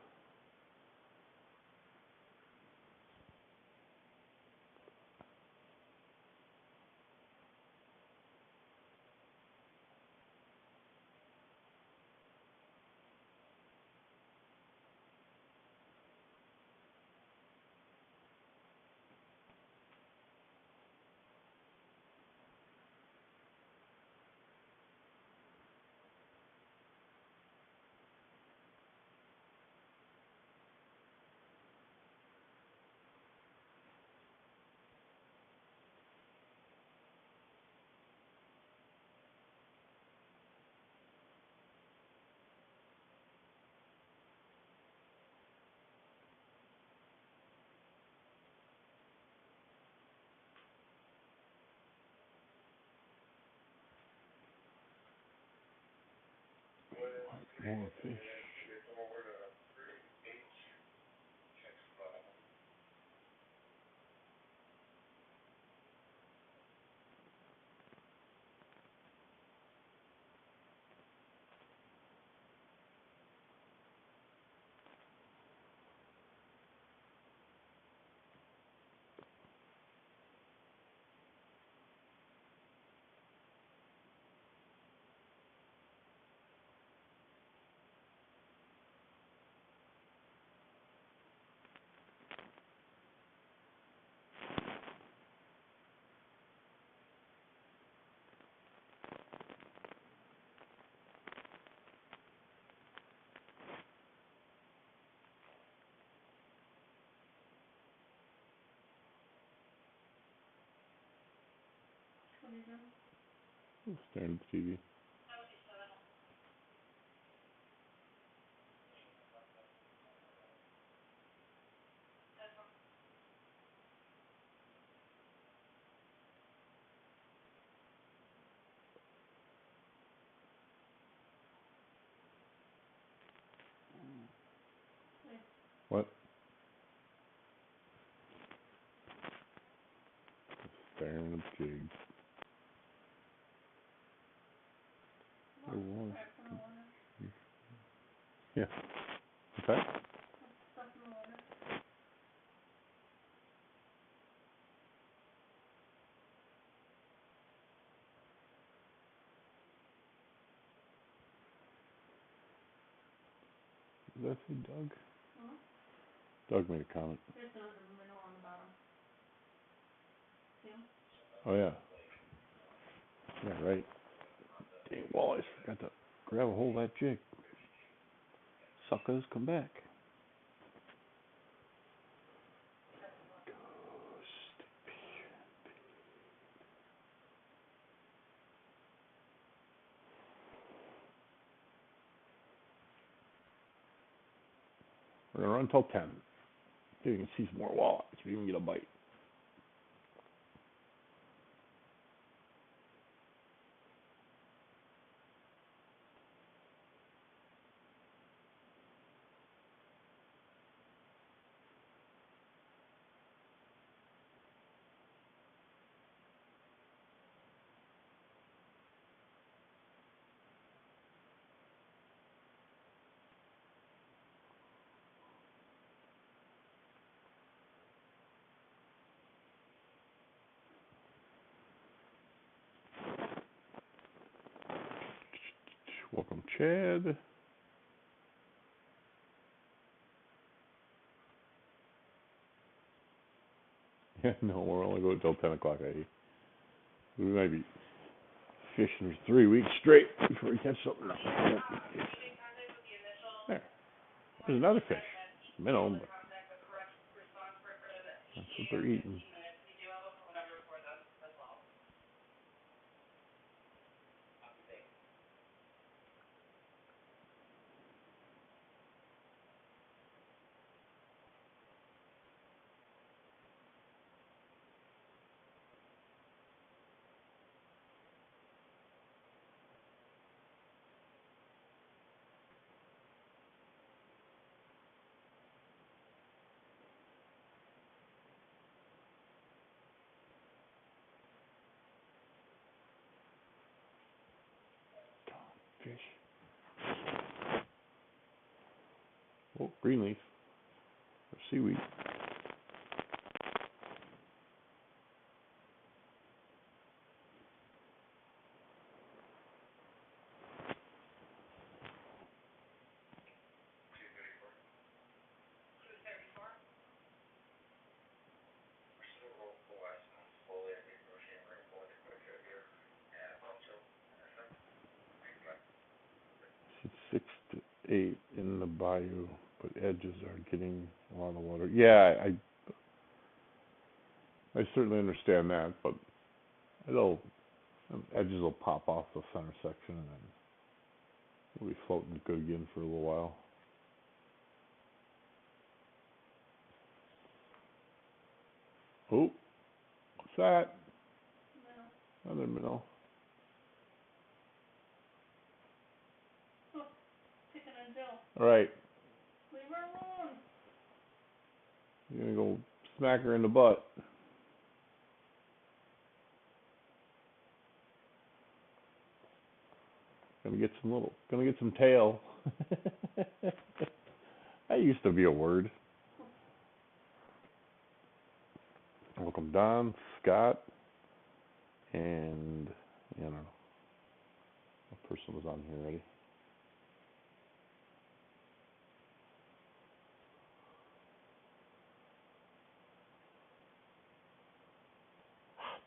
More fish. What are you doing? Staring at the TV. Hey, What? Staring at the jig. lots Oh, of wow. crap in the water. Yeah. What's that? Lots of stuff in the water. Did that say Doug? Huh? Doug made a comment. There's another minnow on the bottom. See him? Oh, yeah. Yeah, right. Dang, walleyes forgot to grab a hold of that jig. Suckers, come back. We're gonna run until 10. See if you can see some more walleyes. If you even get a bite. Chad. Yeah, no, we're only going till 10 o'clock. We might be fishing for 3 weeks straight before we catch something. There. There's another fish. Minnow, but that's what they're eating. Fish. Oh, green leaf. Or seaweed. It's 6 to 8 in the bayou, but edges are getting a lot of water. Yeah, I certainly understand that, but edges will pop off the center section and then we'll be floating good again for a little while. Oh, what's that? No. Another minnow. Oh, picking on Jill. All right, Leave her alone. you're gonna go smack her in the butt. Gonna get some tail. That used to be a word. Welcome Don, Scott, and I don't know. What person was on here already?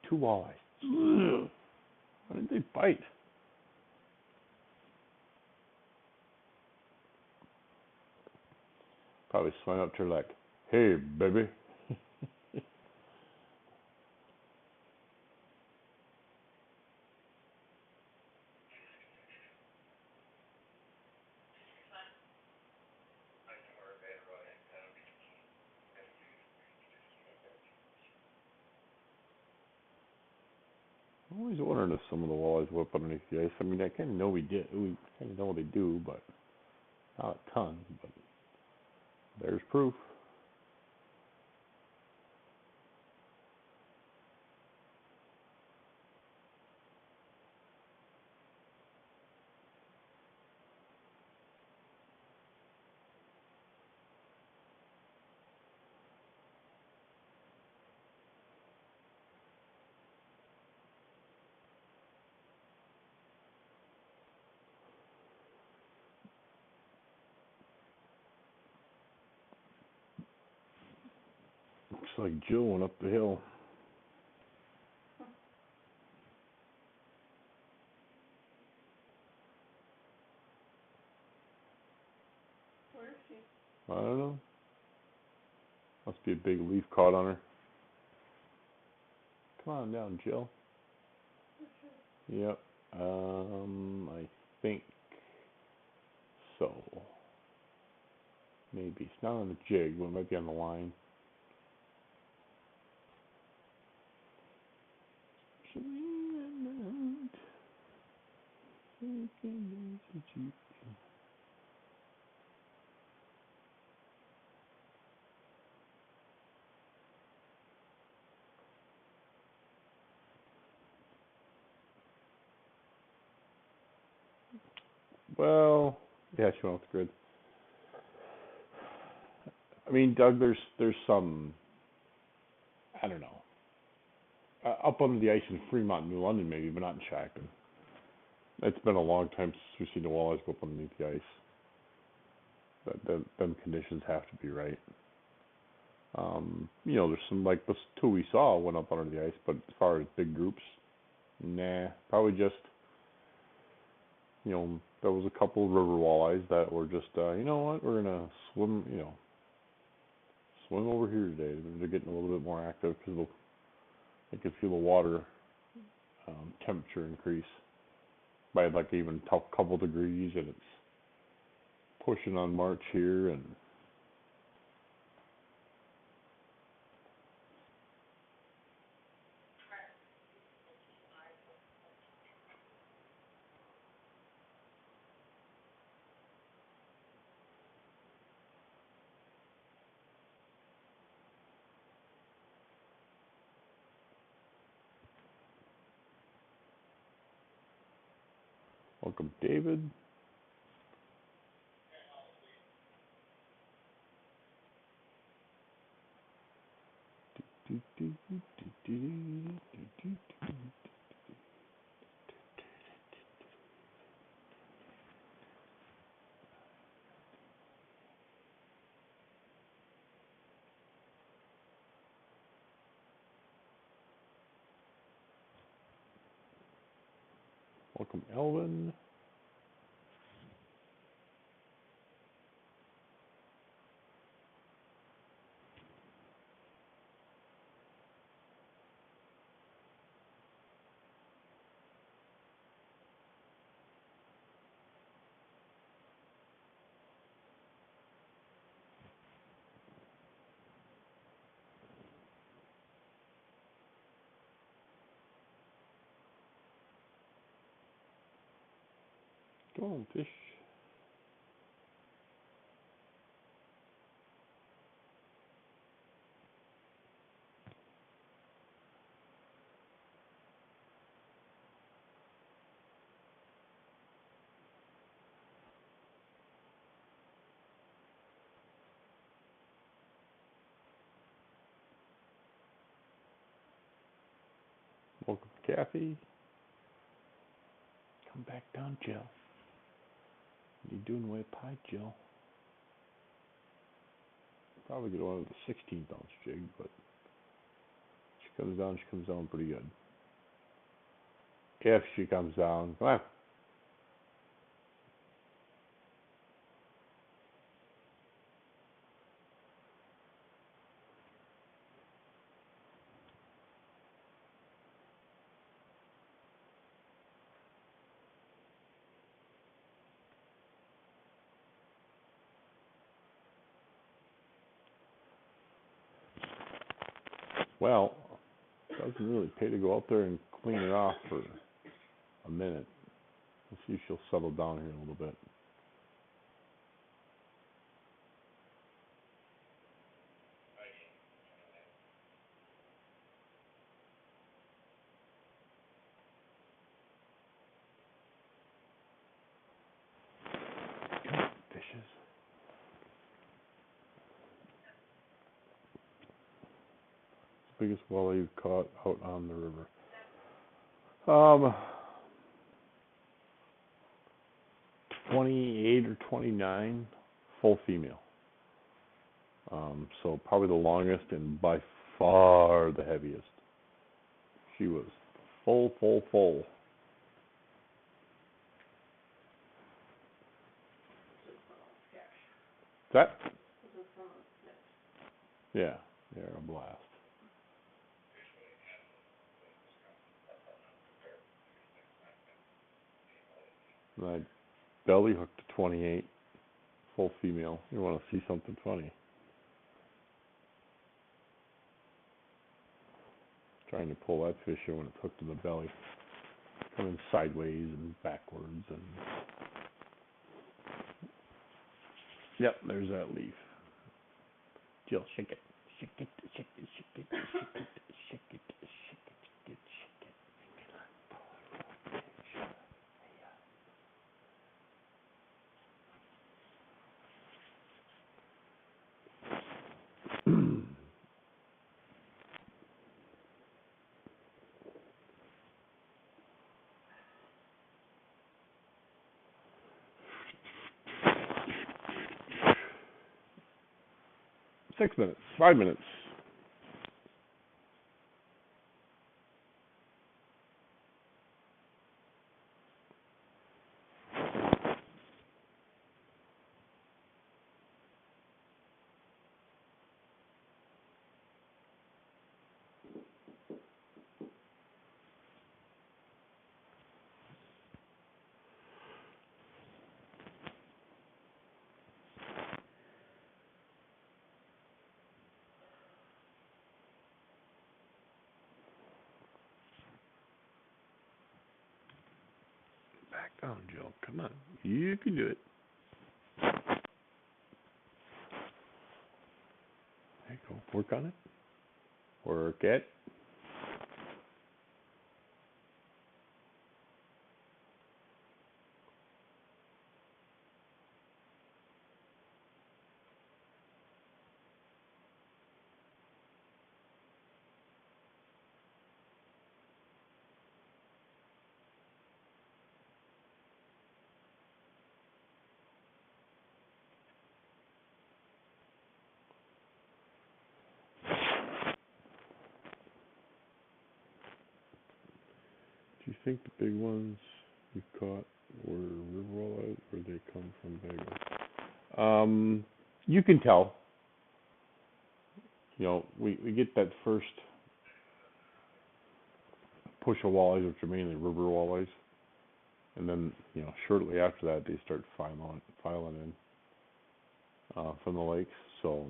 Two walleyes. Ugh. Why did they bite? Probably swam up to her like, "Hey, baby." I'm always wondering if some of the walleyes whip underneath the ice. I mean, I kind of know we did. We kind of know they do, but not a ton. But there's proof. Looks like Jill went up the hill. Where is she? I don't know. Must be a big leaf caught on her. Come on down, Jill. Yep. I think so. Maybe it's not on the jig, but it might be on the line. Well, yeah, she went off the grid. I mean, Doug, there's some, I don't know, up under the ice in Fremont, New London maybe, but not in Shiocton. It's been a long time since we've seen the walleyes go up underneath the ice. Them conditions have to be right. There's some, like the two we saw went up under the ice, but as far as big groups, nah. Probably just, there was a couple of river walleyes that were just, you know what, we're gonna swim over here today. They're getting a little bit more active because they can feel the water temperature increase by like even a couple degrees, and it's pushing on March here, and welcome David. Welcome Elvin. Go on, fish. Welcome Kathy. Come back down, Jill. What are you doing with pie, Jill? Probably get one of the 16th ounce jig, but she comes down pretty good. If she comes down, come on. Well, it doesn't really pay to go out there and clean her off for a minute. We'll see if she'll settle down here a little bit. Come on, fishes. Biggest walleye you've caught out on the river. 28 or 29, full female. So probably the longest and by far the heaviest. She was full. Is that? Yeah, they're a blast. And I belly hooked a 28, full female. You want to see something funny? Trying to pull that fish in when it's hooked in the belly. Coming sideways and backwards and... Yep, there's that leaf. Jill, shake it. Shake it, shake it, shake it, shake it, shake it, shake it, shake it, shake it. 6 minutes, 5 minutes. Back down, Jill. Come on. You can do it. There you go. Work on it. Work it. Do you think the big ones you caught were river walleyes, or they come from bagels? You can tell. You know, we get that first push of walleyes, which are mainly river walleyes, and then shortly after that they start filing in from the lakes. So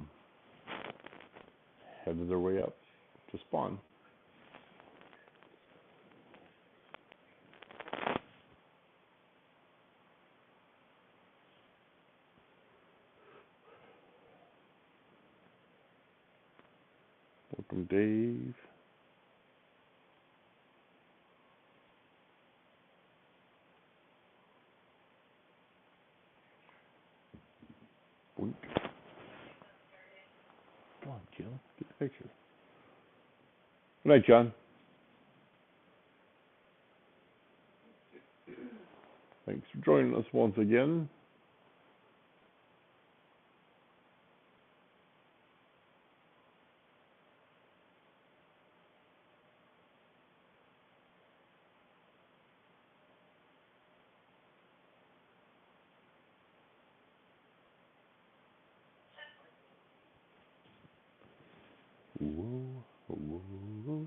headed their way up to spawn. Welcome, Dave. Boink. Come on, Jill. Get the picture. Good night, John. Thanks for joining us once again. Whoa, whoa, whoa.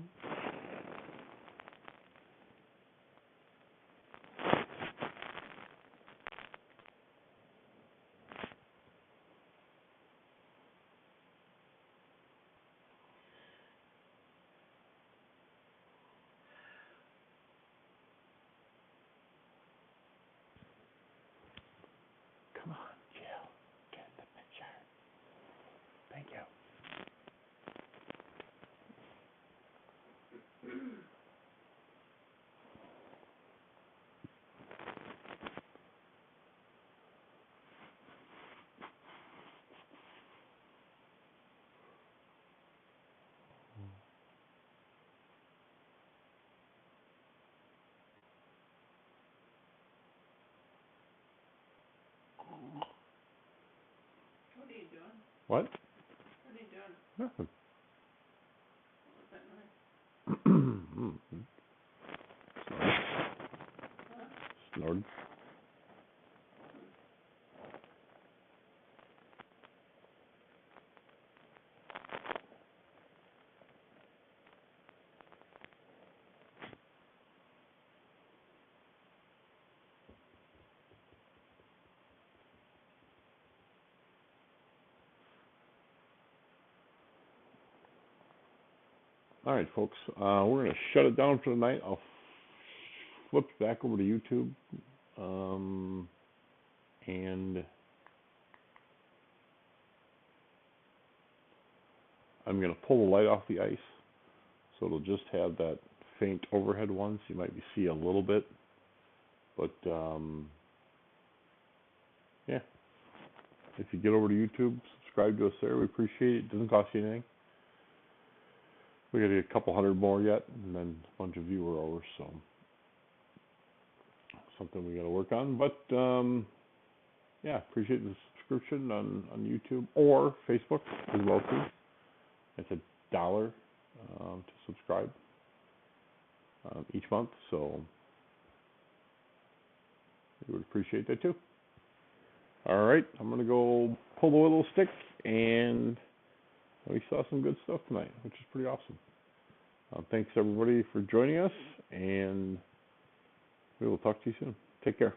Come on, Jill. Get the picture. Thank you. What are you doing? What? What are you doing? Nothing. What was that noise? Huh? Snored. All right, folks. We're gonna shut it down for the night. I'll flip back over to YouTube, and I'm gonna pull the light off the ice, so it'll just have that faint overhead one. So you might see a little bit, but yeah. If you get over to YouTube, subscribe to us there. We appreciate it. It doesn't cost you anything. We got to get a couple hundred more yet, and then a bunch of viewer hours. So something we got to work on. But yeah, appreciate the subscription on YouTube or Facebook as well too. It's $1 to subscribe each month, so we would appreciate that too. All right, I'm gonna go pull the little stick, and we saw some good stuff tonight, which is pretty awesome. Thanks everybody for joining us, and we will talk to you soon. Take care.